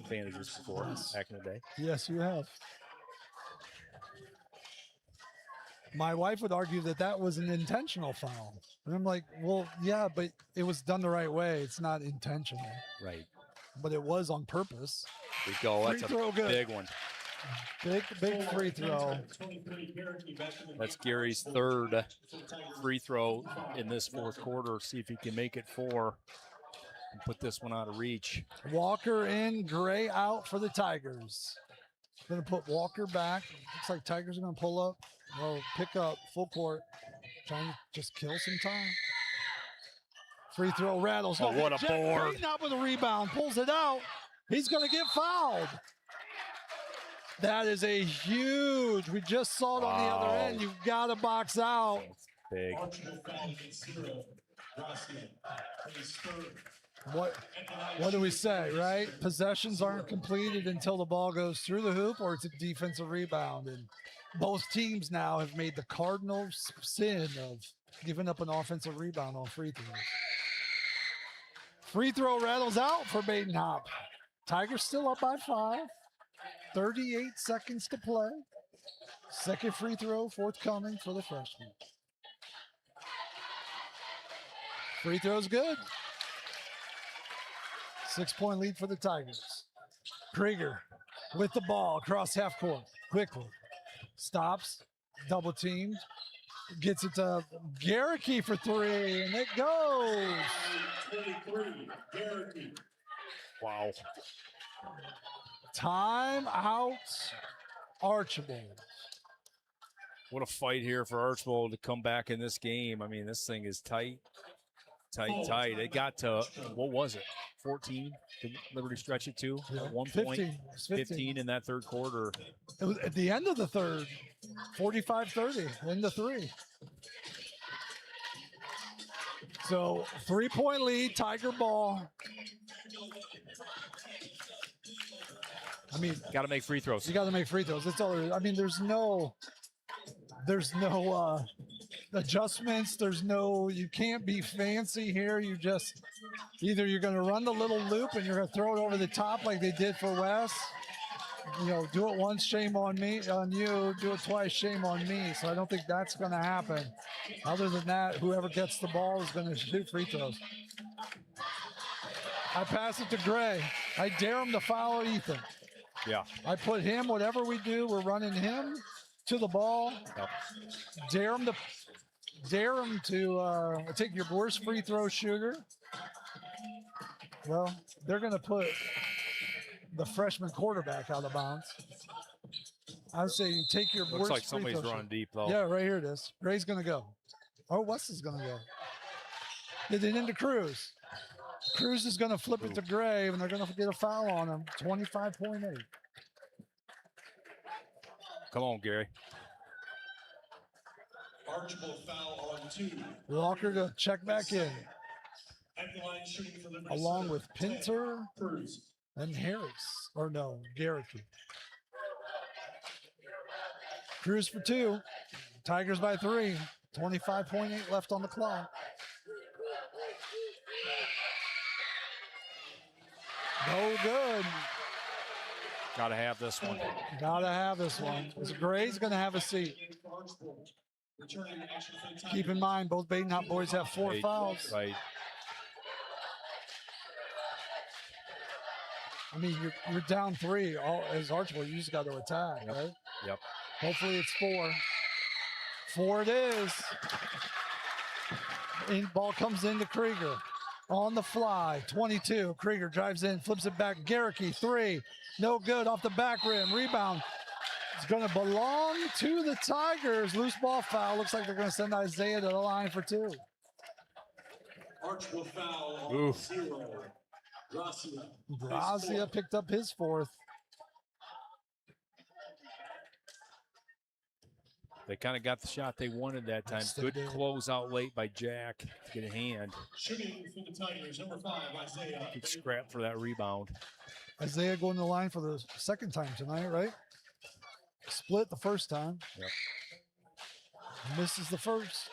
advantages before, back in the day. Yes, you have. My wife would argue that that was an intentional foul. And I'm like, well, yeah, but it was done the right way. It's not intentional. Right. But it was on purpose. There you go. That's Free throw, a good. big one. Big free throw. That's Gary's 3rd free throw in this 4th quarter. See if he can make it 4 and put this one out of reach. Walker in, Gray out for the Tigers. Going to put Walker back. Looks like Tigers are going to pull up. Well, pick up full court. trying to just kill some time. Free throw rattles. Oh, what a Jack board. Payton up with a rebound, pulls it out. He's going to get fouled. That is a huge, we just saw it on the other end. You've got to box out. Big. What do we say, right? Possessions aren't completed until the ball goes through the hoop or it's a defensive rebound. And both teams now have made the cardinal sin of giving up an offensive rebound on free throws. Free throw rattles out for Baden Hop. Tigers still up by 5. 38 seconds to play. Second free throw forthcoming for the freshman. Free throw's good. 6-point lead for the Tigers. Krieger with the ball across half court. Quickly. Stops. Double teamed. Gets it to Garricky for 3, and it goes. 23, Garricky. Wow. Time out, Archbold. What a fight here for Archbold to come back in this game. I mean, this thing is tight. It got to, what was it, 14? Did Liberty stretch it to? Yeah. At one 15. point, It was 15 in that third quarter. It was at the end of the third, 45-30, into 3. So 3-point lead, Tiger ball. I mean, Got to make free throws. you got to make free throws. That's all there is. I mean, there's no adjustments. You can't be fancy here. You just, either you're going to run the little loop and you're going to throw it over the top like they did for Wes. Do it once, shame on you. Do it twice, shame on me. So I don't think that's going to happen. Other than that, whoever gets the ball is going to shoot free throws. I pass it to Gray. I dare him to foul Ethan. Yeah. I put him, whatever we do, we're running him to the ball. Yep. Dare him to take your worst free throw shooter. Well, they're going to put the freshman quarterback out of bounds. I would say you take your Looks worst like free somebody's throw running shooter. deep, though. Yeah, right here it is. Gray's going to go. Oh, Wes is going to go. Did it into Cruz. Cruz is going to flip it to Gray, and they're going to get a foul on him. 25.8. Come on, Gary. Archbold foul on 2. Walker to check back in, At the line shooting for Liberty along Center, with Pinter 10, Cruz. and Harris. Or no, Garricky. Cruz for 2. Tigers by 3. 25.8 left on the clock. No good. Got to have this one. Gotta have this one. Gray's gonna have a seat. Returning action for the Tigers. Keep in mind, both Baden Hop boys have 4 Right, fouls. Right. I mean, you're down 3. As Archbold, you just got to attack, right? Yep. Hopefully it's 4. 4 it is. Ball comes into Krieger. On the fly, 22. Krieger drives in, flips it back. Garricky, 3. No good, off the back rim. Rebound. It's going to belong to the Tigers. Loose ball foul. Looks like they're going to send Isaiah to the line for 2. Archbold foul on Oof. 0. Gracia. Grazia picked up his 4th. They kind of got the shot they wanted that time. Yes, they Good did. close out late by Jack to get a hand. Shooting for the Tigers, number 5, Isaiah. Good scrap for that rebound. Isaiah going to the line for the second time tonight, right? Split the first time. Yep. Misses the first.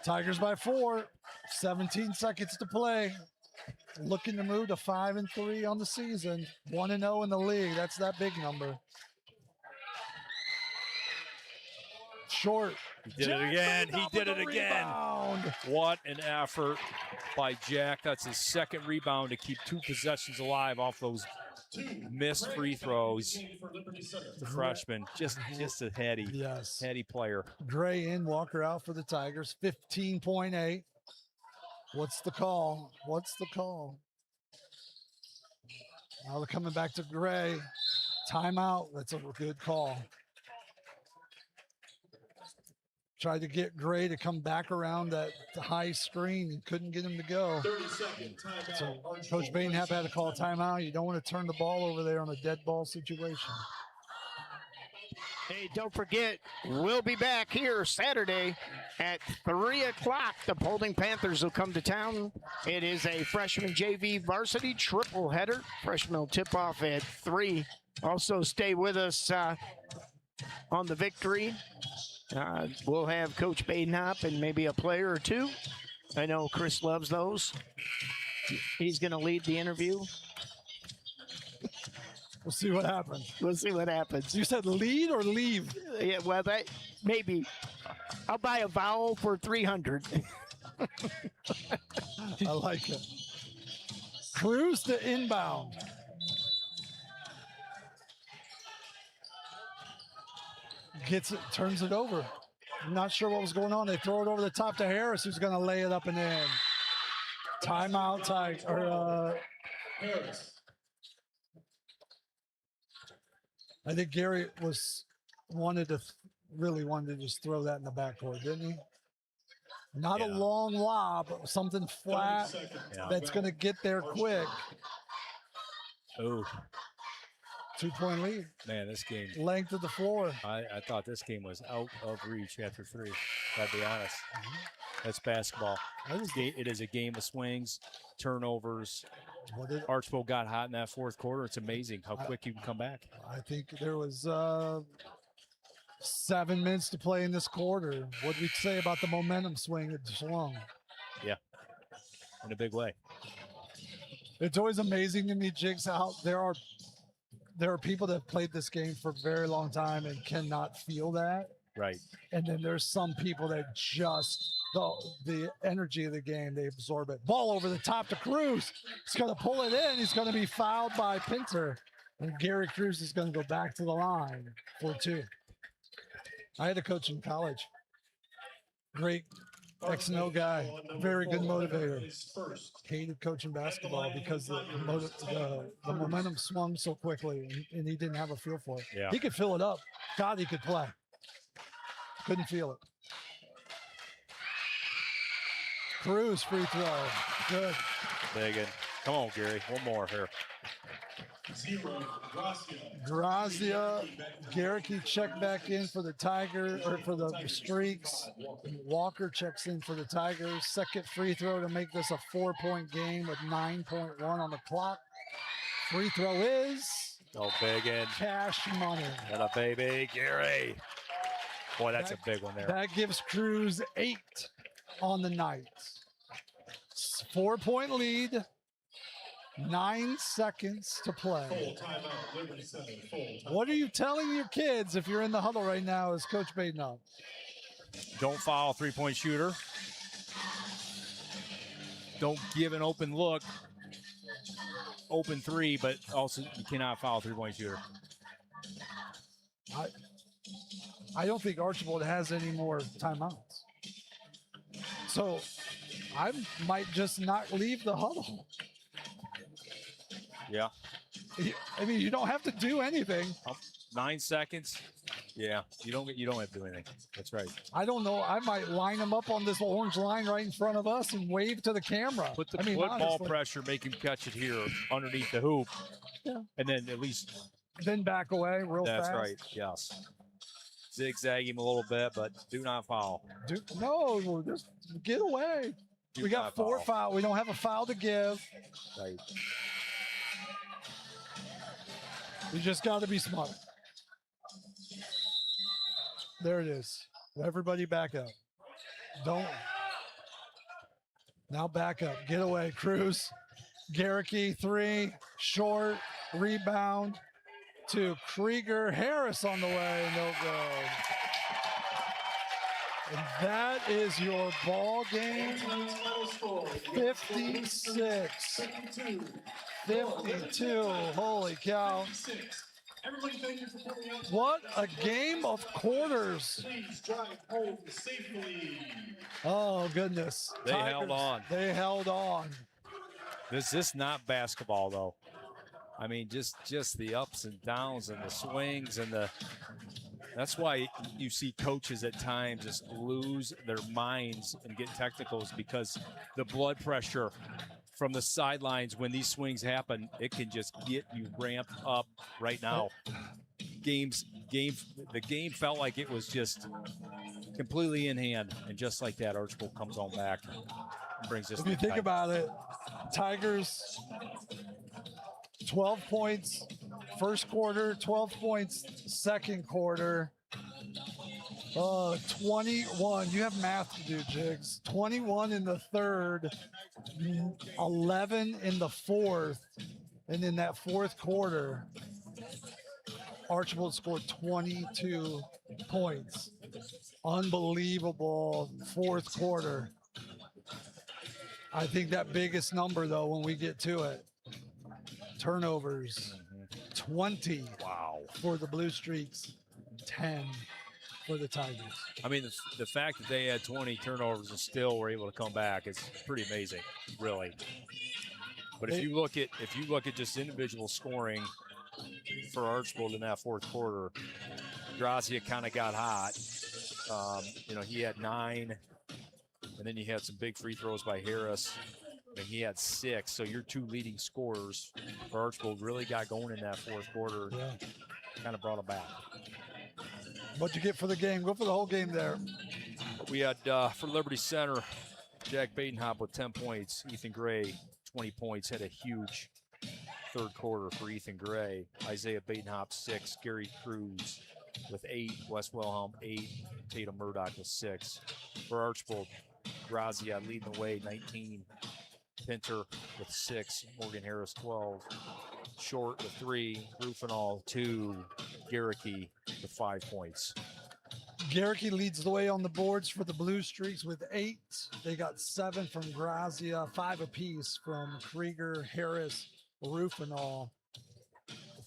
Tigers by 4. 17 seconds to play. Looking to move to 5-3 on the season. 1-0 in the league. That's that big number. Short. He did it again. He did it again. Rebound. What an effort by Jack. That's his second rebound to keep 2 possessions alive off those missed free throws. The freshman, just a heady player. Gray in, Walker out for the Tigers. 15.8. What's the call? Now they're coming back to Gray. Timeout. That's a good call. Tried to get Gray to come back around that high screen and couldn't get him to go. 30-second timeout. So Coach Bainhap had to call a timeout. You don't want to turn the ball over there on a dead ball situation. Hey, don't forget, we'll be back here Saturday at 3 o'clock. The Paulding Panthers will come to town. It is a freshman JV varsity triple header. Freshman will tip off at 3. Also, stay with us on the victory. We'll have Coach Badenhop and maybe a player or two. I know Chris loves those. He's going to lead the interview. We'll see what happens. We'll see what happens. You said lead or leave? Yeah, well, that maybe. I'll buy a vowel for 300. I like it. Cruz to inbound. Gets it, turns it over. I'm not sure what was going on. They throw it over the top to Harris, who's going to lay it up and in. Timeout, Harris. I think Gary really wanted to just throw that in the backcourt, didn't he? Not a long lob, but something flat that's going to get there quick. Oh, 2-point lead. man, this game. Length of the floor. I thought this game was out of reach after 3. Gotta be honest. That's basketball. It is a game of swings, turnovers. Archbold got hot in that fourth quarter. It's amazing how quick you can come back. I think there was 7 minutes to play in this quarter. What did we say about the momentum swing that swung? Yeah, in a big way. It's always amazing to me, Jigs, how there are people that have played this game for a very long time and cannot feel that. Right. And then there's some people that just the energy of the game, they absorb it. Ball over the top to Cruz. He's going to pull it in. He's going to be fouled by Pinter. And Gary Cruz is going to go back to the line for 2. I had a coach in college. Great X&O guy. Very good motivator. Hated coaching basketball because the momentum swung so quickly and he didn't have a feel for it. Yeah. He could fill it up. God, he could play. Couldn't feel it. Cruz free throw. Good. Big one. Come on, Gary. One more here. 0, Grazia. Garricky checked back in for the Tiger or for the Streaks. Walker checks in for the Tigers. Second free throw to make this a 4-point game with 9.1 on the clock. Free throw is Big one. cash money. What a baby, Gary. Boy, that's a big one there. That gives Cruz 8 on the night. 4-point lead. 9 seconds to play. What are you telling your kids if you're in the huddle right now as Coach Badenhop? Don't foul 3-point shooter. Don't give an open look. Open 3, but also you cannot foul 3-point shooter. I don't think Archbold has any more timeouts. So I might just not leave the huddle. Yeah. I mean, you don't have to do anything. 9 seconds. Yeah, you don't have to do anything. That's right. I don't know. I might line them up on this orange line right in front of us and wave to the camera. Put ball pressure, make him catch it here underneath the hoop. Yeah. And then at least. Then back away real fast. That's right. Yes. Zigzag him a little bit, but do not foul. No, just get away. We got 4 fouls. We don't have a foul to give. Right. You just got to be smart. There it is. Everybody back up. Don't. Now back up. Get away. Cruz. Garricky, 3. Short. Rebound to Krieger. Harris on the way. No good. And that is your ball game. 56. 52. Holy cow. What a game of quarters. Oh, goodness. They held on. They held on. This is not basketball, though. I mean, just the ups and downs and the swings and That's why you see coaches at times just lose their minds and get technicals, because the blood pressure from the sidelines when these swings happen, it can just get you ramped up right now. The game felt like it was just completely in hand, and just like that, Archbold comes on back and brings this. If you think about it, Tigers 12 points first quarter, 12 points second quarter. 21. You have math to do, Jigs. 21 in the third, 11 in the fourth, and in that fourth quarter, Archbold scored 22 points. Unbelievable fourth quarter. I think that biggest number, though, when we get to it, turnovers, 20 for the Blue Streaks, 10 for the Tigers. I mean, the fact that they had 20 turnovers and still were able to come back is pretty amazing, really. But if you look at just individual scoring for Archbold in that fourth quarter, Grazia kind of got hot. He had 9, and then you had some big free throws by Harris, and he had 6. So your 2 leading scorers for Archbold really got going in that fourth quarter. Yeah. Kind of brought them back. What'd you get for the game? Go for the whole game there. We had, for Liberty Center, Jack Badenhop with 10 points. Ethan Gray, 20 points. Had a huge third quarter for Ethan Gray. Isaiah Badenhop, 6. Gary Cruz with 8. Wes Wilhelm, 8. Tatum Murdoch with 6. For Archbold, Grazia leading the way, 19. Pinter with 6. Morgan Harris, 12. Short with 3. Rufinol, 2. Garricky with 5 points. Garricky leads the way on the boards for the Blue Streaks with 8. They got 7 from Grazia, 5 apiece from Krieger, Harris, Rufinol.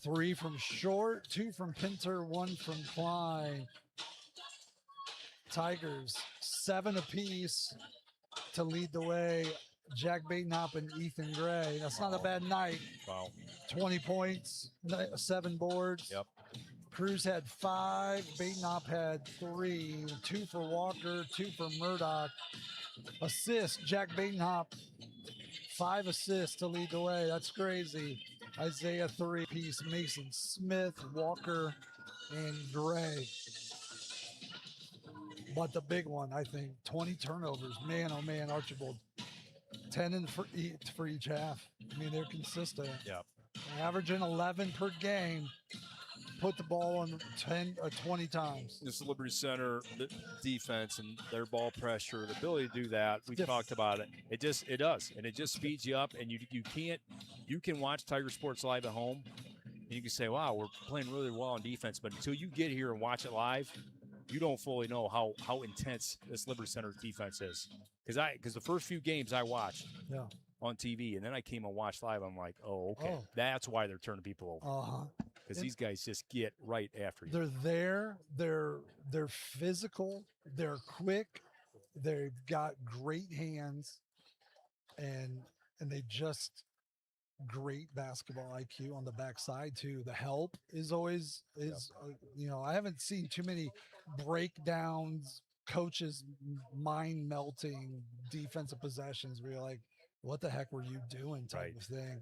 3 from Short, 2 from Pinter, 1 from Klein. Tigers, 7 apiece to lead the way. Jack Badenhop and Ethan Gray. That's not a bad night. Wow. 20 points, 7 boards. Yep. Cruz had 5. Badenhop had 3. 2 for Walker, 2 for Murdoch. Assist, Jack Badenhop, 5 assists to lead the way. That's crazy. Isaiah 3 piece. Mason Smith, Walker, and Gray. But the big one, I think, 20 turnovers. Man, oh man, Archbold. 10 for each half. I mean, they're consistent. Yep. Averaging 11 per game. Put the ball on 20 times. This Liberty Center defense and their ball pressure, the ability to do that. We talked about it. It does, and it just speeds you up. And you can watch Tiger Sports Live at home, and you can say, "Wow, we're playing really well on defense." But until you get here and watch it live, you don't fully know how intense this Liberty Center defense is. Because the first few games I watched on TV, and then I came and watched live. I'm like, oh, okay, that's why they're turning people over. Because these guys just get right after you. They're there. They're physical. They're quick. They've got great hands, and they just great basketball IQ on the backside too. The help is always I haven't seen too many breakdowns, coaches mind melting defensive possessions where you're like, what the heck were you doing type of thing.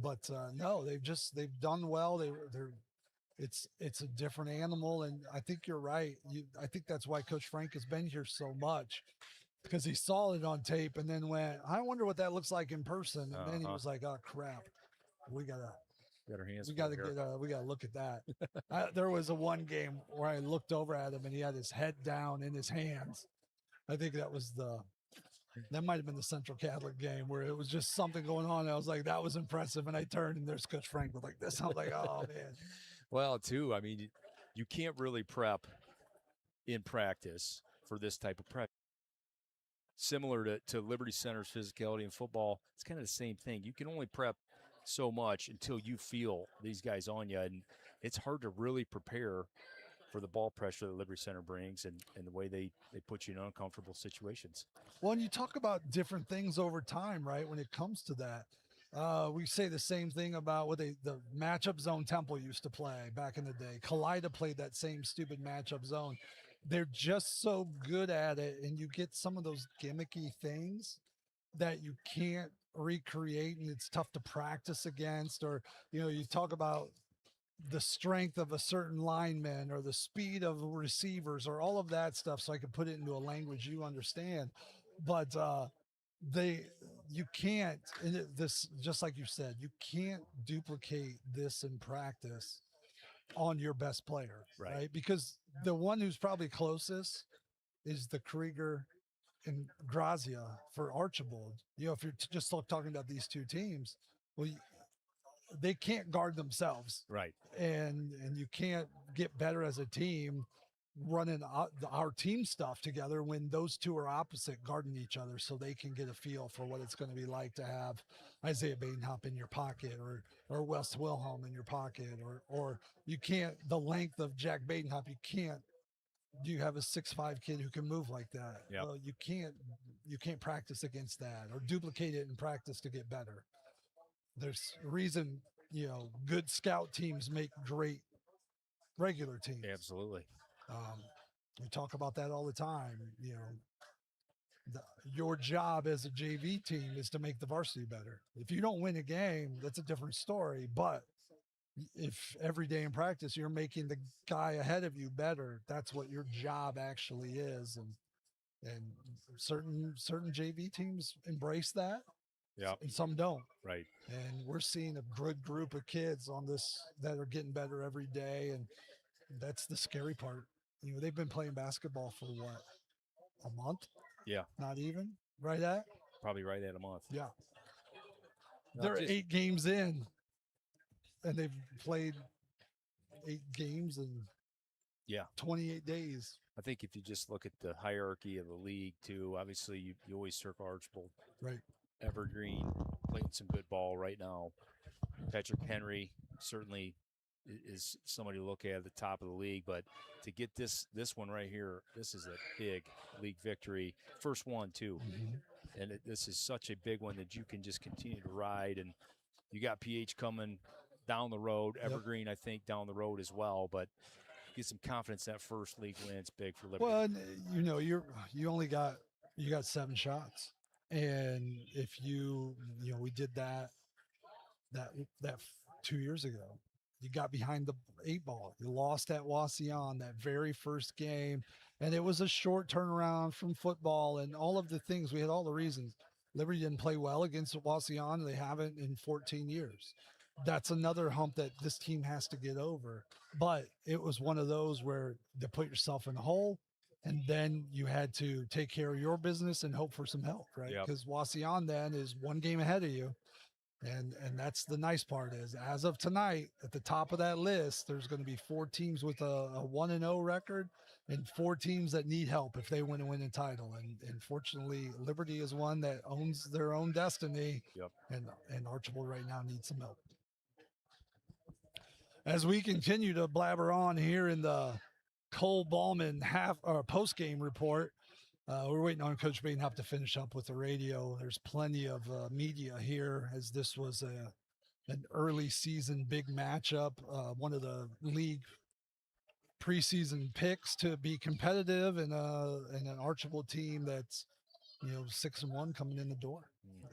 But no, they've done well. It's a different animal, and I think you're right. I think that's why Coach Frank has been here so much, because he saw it on tape and then went, I wonder what that looks like in person. And then he was like, oh crap, we gotta look at that. There was one game where I looked over at him and he had his head down in his hands. I think that might have been the Central Catholic game where it was just something going on. I was like, that was impressive. And I turned and there's Coach Frank with like this. I was like, oh man. Well, too, I mean, you can't really prep in practice for this type of prep. Similar to Liberty Center's physicality in football, it's kind of the same thing. You can only prep so much until you feel these guys on you, and it's hard to really prepare for the ball pressure that Liberty Center brings and the way they put you in uncomfortable situations. Well, and you talk about different things over time, right? When it comes to that, We say the same thing about what the matchup zone Temple used to play back in the day. Kaleida played that same stupid matchup zone. They're just so good at it, and you get some of those gimmicky things that you can't recreate, and it's tough to practice against. Or you talk about the strength of a certain lineman or the speed of receivers or all of that stuff, so I can put it into a language you understand. But they you can't, and this, just like you said, you can't duplicate this in practice on your best player, right? Because the one who's probably closest is the Krieger and Grazia for Archbold. If you're just talking about these two teams, well, they can't guard themselves, Right. and you can't get better as a team running our team stuff together when those two are opposite guarding each other, so they can get a feel for what it's going to be like to have Isaiah Badenhop in your pocket, or Wes Wilhelm in your pocket, or you can't, the length of Jack Badenhop, you have a 6'5" kid who can move like that. Yep. Well, you can't practice against that or duplicate it in practice to get better. There's a reason, good scout teams make great regular teams. Absolutely. We talk about that all the time. Your job as a JV team is to make the varsity better. If you don't win a game, that's a different story. But if every day in practice you're making the guy ahead of you better, that's what your job actually is. And certain JV teams embrace that. Yeah. And some don't. Right. And we're seeing a good group of kids on this that are getting better every day. And that's the scary part. They've been playing basketball for what, a month? Yeah. Not even? Right at? Probably right at a month. Yeah. No, They're 8 games in, and they've played 8 games in 28 days. I think if you just look at the hierarchy of the league too, obviously you always circle Archbold. Right. Evergreen playing some good ball right now. Patrick Henry certainly is somebody to look at the top of the league, but to get this one right here, this is a big league victory. First one too. Mm-hmm. And this is such a big one that you can just continue to ride. And you got PH coming down the road, Evergreen, I think, down the road as well, but get some confidence that first league win's big for Liberty. Well, you got 7 shots. And if we did that 2 years ago. You got behind the 8 ball. You lost at Wauseon that very first game, and it was a short turnaround from football and all of the things. We had all the reasons. Liberty didn't play well against Wauseon. They haven't in 14 years. That's another hump that this team has to get over. But it was one of those where you put yourself in a hole, and then you had to take care of your business and hope for some help, right? Because Wauseon then is 1 game ahead of you. And that's the nice part is, as of tonight, at the top of that list, there's going to be 4 teams with a 1-0 record and 4 teams that need help if they want to win a title. And fortunately, Liberty is one that owns their own destiny. Yep. And Archbold right now needs some help. As we continue to blabber on here in the Cole Ballman post-game report, we're waiting on Coach Badenhop to finish up with the radio. There's plenty of media here, as this was an early season big matchup, one of the league preseason picks to be competitive, and an Archbold team that's 6-1 coming in the door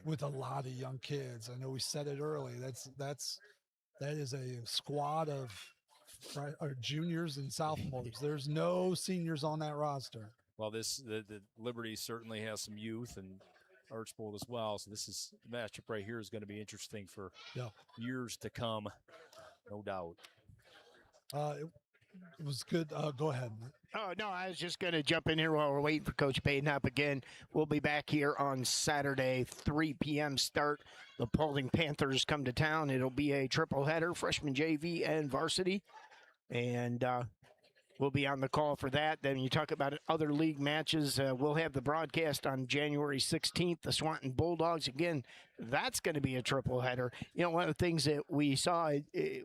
with a lot of young kids. I know we said it early. That is a squad of juniors and sophomores. There's no seniors on that roster. Well, the Liberty certainly has some youth, and Archbold as well. So this matchup right here is going to be interesting for years to come, no doubt. It was good. Go ahead. Oh, no, I was just going to jump in here while we're waiting for Coach Badenhop again. We'll be back here on Saturday, 3 p.m. start. The Paulding Panthers come to town. It'll be a triple header, freshman JV and varsity. And we'll be on the call for that. Then you talk about other league matches. We'll have the broadcast on January 16th, the Swanton Bulldogs. Again, that's going to be a triple header. One of the things that we saw,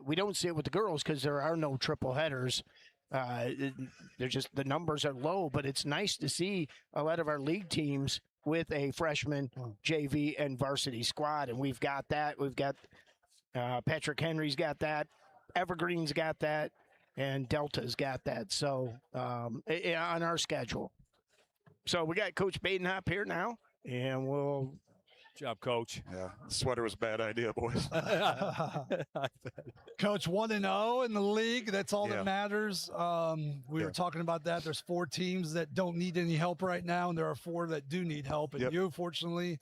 we don't see it with the girls because there are no triple headers. They're just, the numbers are low, but it's nice to see a lot of our league teams with a freshman JV and varsity squad, and we've got that. We've got Patrick Henry's got that, Evergreen's got that, and Delta's got that. So on our schedule. So we got Coach Badenhop here now, and we'll. Good job, Coach. Yeah, the sweater was a bad idea, boys. Coach 1-0 in the league. That's all Yeah. that matters. We were talking about that. There's 4 teams that don't need any help right now, and there are 4 that do need help. And Yep. you, fortunately,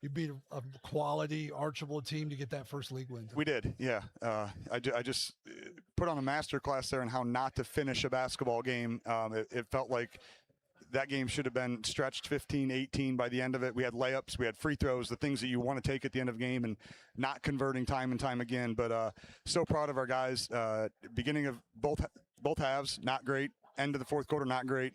you beat a quality Archbold team to get that first league win. We did, yeah. I just put on a master class there on how not to finish a basketball game. It felt like that game should have been stretched 15-18 by the end of it. We had layups, we had free throws, the things that you want to take at the end of a game, and not converting time and time again. But so proud of our guys. Beginning of both halves, not great. End of the fourth quarter, not great.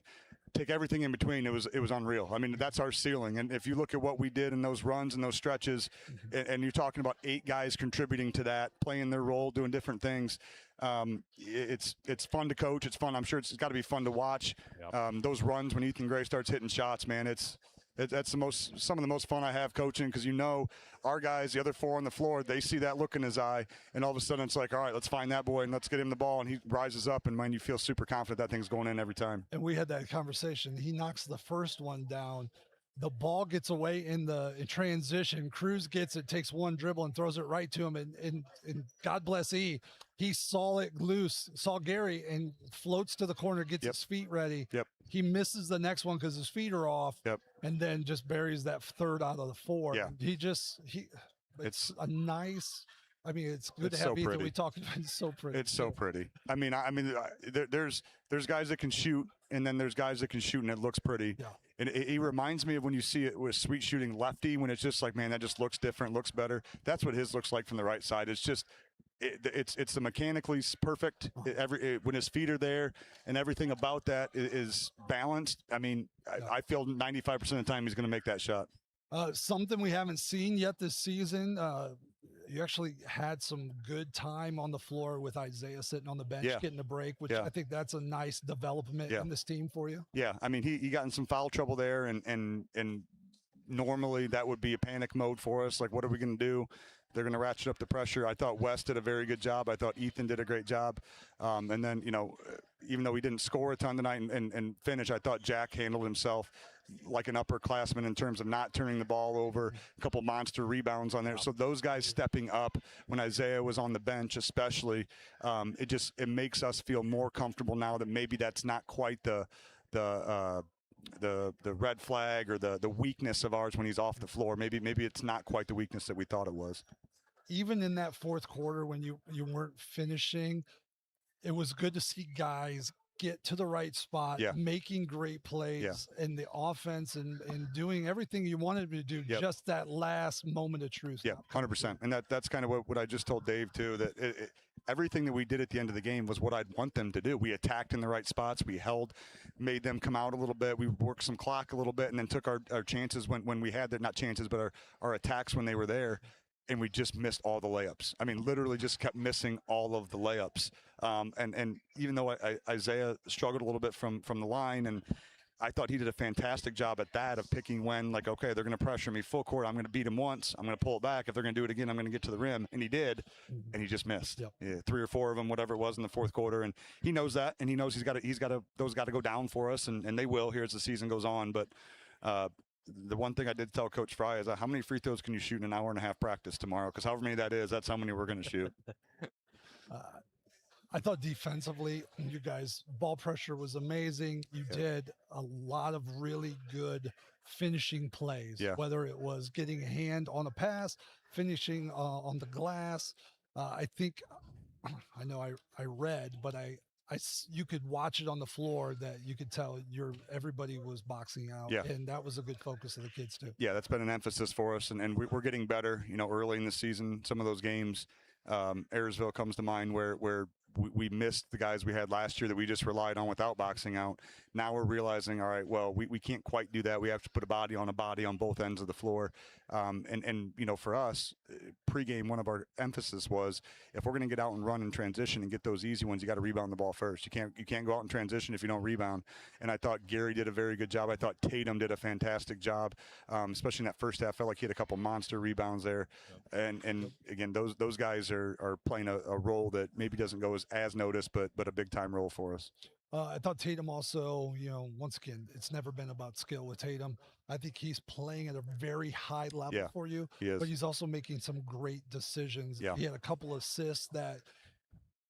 Take everything in between. It was unreal. I mean, that's our ceiling. And if you look at what we did in those runs and those stretches, and you're talking about 8 guys contributing to that, playing their role, doing different things, it's fun to coach. It's fun. I'm sure it's got to be fun to watch. Yep. Those runs when Ethan Gray starts hitting shots, man, that's some of the most fun I have coaching, because our guys, the other 4 on the floor, they see that look in his eye, and all of a sudden it's like, all right, let's find that boy and let's get him the ball, and he rises up, and man, you feel super confident that thing's going in every time. And we had that conversation. He knocks the first one down. The ball gets away in transition. Cruz gets it, takes one dribble and throws it right to him. And God bless E. He saw it loose, saw Gary, and floats to the corner, gets his feet ready. Yep. He misses the next one because his feet are off. Yep. And then just buries that third out of the 4. Yeah. It's a nice. I mean, it's good It's to have so Ethan. pretty. We talked about it's so pretty. It's so pretty. I mean, there's guys that can shoot, and then there's guys that can shoot, and it looks pretty. Yeah. And it reminds me of when you see it with sweet shooting lefty, when it's just like, man, that just looks different, looks better. That's what his looks like from the right side. It's just, it's the mechanically perfect. When his feet are there, and everything about that is balanced. I mean, I feel 95% of the time he's going to make that shot. Something we haven't seen yet this season. You actually had some good time on the floor with Isaiah sitting on the bench, getting a break, which I think that's a nice development in this team for you. Yeah, I mean, he got in some foul trouble there, and normally that would be a panic mode for us. Like, what are we going to do? They're going to ratchet up the pressure. I thought Wes did a very good job. I thought Ethan did a great job. And then, even though he didn't score a ton tonight and finish, I thought Jack handled himself like an upperclassman in terms of not turning the ball over, a couple monster rebounds on there. So those guys stepping up when Isaiah was on the bench, especially, it makes us feel more comfortable now that maybe that's not quite the red flag or the weakness of ours when he's off the floor. Maybe it's not quite the weakness that we thought it was. Even in that fourth quarter when you weren't finishing, it was good to see guys get to the right spot, making great plays in the offense and doing everything you wanted to do, just that last moment of truth. Yeah, 100%. And that's kind of what I just told Dave too, that everything that we did at the end of the game was what I'd want them to do. We attacked in the right spots. We made them come out a little bit. We worked some clock a little bit, and then took our chances when we had not chances, but our attacks when they were there. And we just missed all the layups. I mean, literally just kept missing all of the layups. And even though Isaiah struggled a little bit from the line, and I thought he did a fantastic job at that, of picking when, like, okay, they're going to pressure me full court. I'm going to beat him once. I'm going to pull it back. If they're going to do it again, I'm going to get to the rim. And he did, and he just missed. Yep. Yeah, 3 or 4 of them, whatever it was in the fourth quarter. And he knows that, and he knows those got to go down for us, and they will here as the season goes on. But the one thing I did tell Coach Fry is, how many free throws can you shoot in an hour and a half practice tomorrow? Because however many that is, that's how many we're going to shoot. I thought defensively, you guys, ball pressure was amazing. You did a lot of really good finishing plays, whether it was getting a hand on a pass, finishing on the glass. I think, I know I read, but you could watch it on the floor that you could tell everybody was boxing out, and that was a good focus of the kids too. Yeah, that's been an emphasis for us, and we're getting better. Early in the season, some of those games, Ayersville comes to mind where we missed the guys we had last year that we just relied on without boxing out. Now we're realizing, all right, well, we can't quite do that. We have to put a body on both ends of the floor. And for us, pregame, one of our emphasis was if we're going to get out and run and transition and get those easy ones, you got to rebound the ball first. You can't go out and transition if you don't rebound. And I thought Gary did a very good job. I thought Tatum did a fantastic job, especially in that first half. Felt like he had a couple monster rebounds there. And again, those guys are playing a role that maybe doesn't go as noticed, but a big time role for us. I thought Tatum also, once again, it's never been about skill with Tatum. I think he's playing at a very high level for you, but he's also making some great decisions. Yeah. He had a couple assists that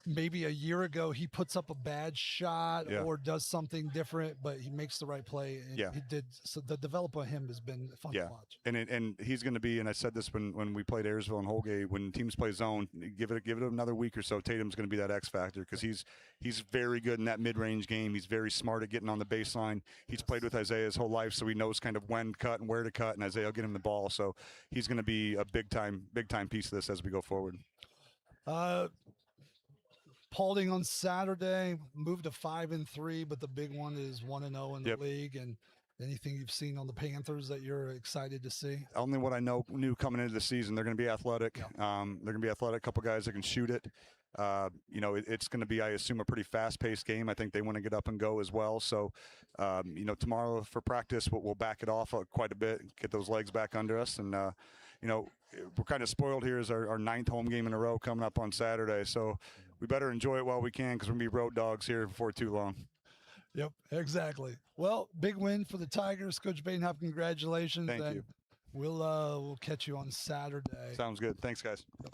maybe a year ago he puts up a bad shot or does something different, but he makes the right play. And he did. So the development of him has been fun to watch. And he's going to be, and I said this when we played Ayersville and Holgate, when teams play zone, give it another week or so. Tatum's going to be that X factor because he's very good in that mid-range game. He's very smart at getting on the baseline. He's played with Isaiah his whole life, so he knows kind of when to cut and where to cut, and Isaiah will get him the ball. So he's going to be a big time piece of this as we go forward. Paulding on Saturday moved to 5-3, but the big one is 1-0 in the league. And anything you've seen on the Panthers that you're excited to see? Only what I knew coming into the season. They're going to be athletic. They're going to be athletic. A couple guys that can shoot it. It's going to be, I assume, a pretty fast-paced game. I think they want to get up and go as well. So, tomorrow for practice, we'll back it off quite a bit, get those legs back under us, and we're kind of spoiled here as our 9th home game in a row coming up on Saturday. So we better enjoy it while we can because we're going to be road dogs here before too long. Yep, exactly. Well, big win for the Tigers. Coach Badenhop, congratulations. Thank you. We'll catch you on Saturday. Sounds good. Thanks, guys. Yep.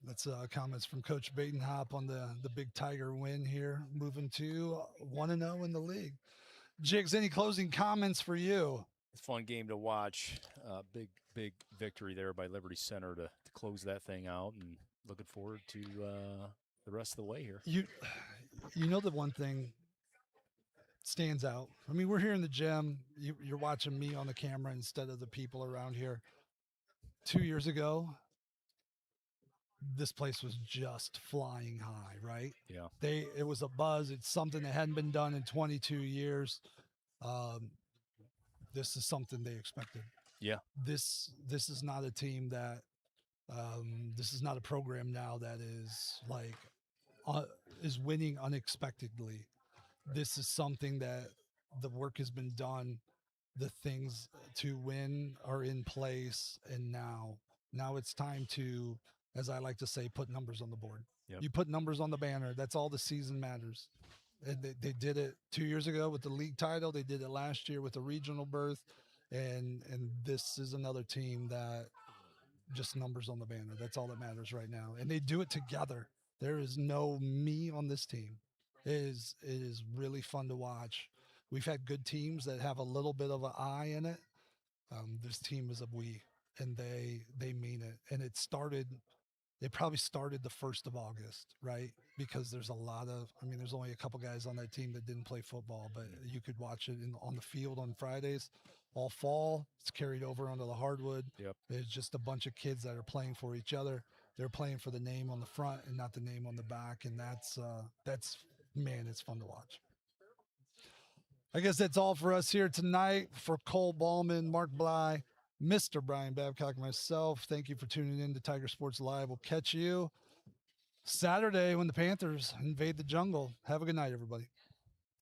That's comments from Coach Badenhop on the big Tiger win here, moving to 1-0 in the league. Jigs, any closing comments for you? Fun game to watch. Big victory there by Liberty Center to close that thing out, and looking forward to the rest of the way here. You know the one thing stands out. I mean, we're here in the gym. You're watching me on the camera instead of the people around here. 2 years ago, this place was just flying high, right? Yeah. It was a buzz. It's something that hadn't been done in 22 years. This is something they expected. Yeah. This is not a team that this is not a program now that is like is winning unexpectedly. This is something that the work has been done. The things to win are in place, and now it's time to, as I like to say, put numbers on the board. Yep. You put numbers on the banner. That's all the season matters. And they did it 2 years ago with the league title. They did it last year with the regional berth. And this is another team that just numbers on the banner. That's all that matters right now. And they do it together. There is no me on this team. It is really fun to watch. We've had good teams that have a little bit of an I in it. This team is a we, and they mean it. And it probably started the 1st of August, right? Because there's there's only a couple guys on that team that didn't play football, but you could watch it on the field on Fridays all fall. It's carried over onto the hardwood. Yep. There's just a bunch of kids that are playing for each other. They're playing for the name on the front and not the name on the back. And that's man, it's fun to watch. I guess that's all for us here tonight. For Cole Ballman, Mark Bly, Mr. Brian Babcock, myself, thank you for tuning in to Tiger Sports Live. We'll catch you Saturday when the Panthers invade the jungle. Have a good night, everybody.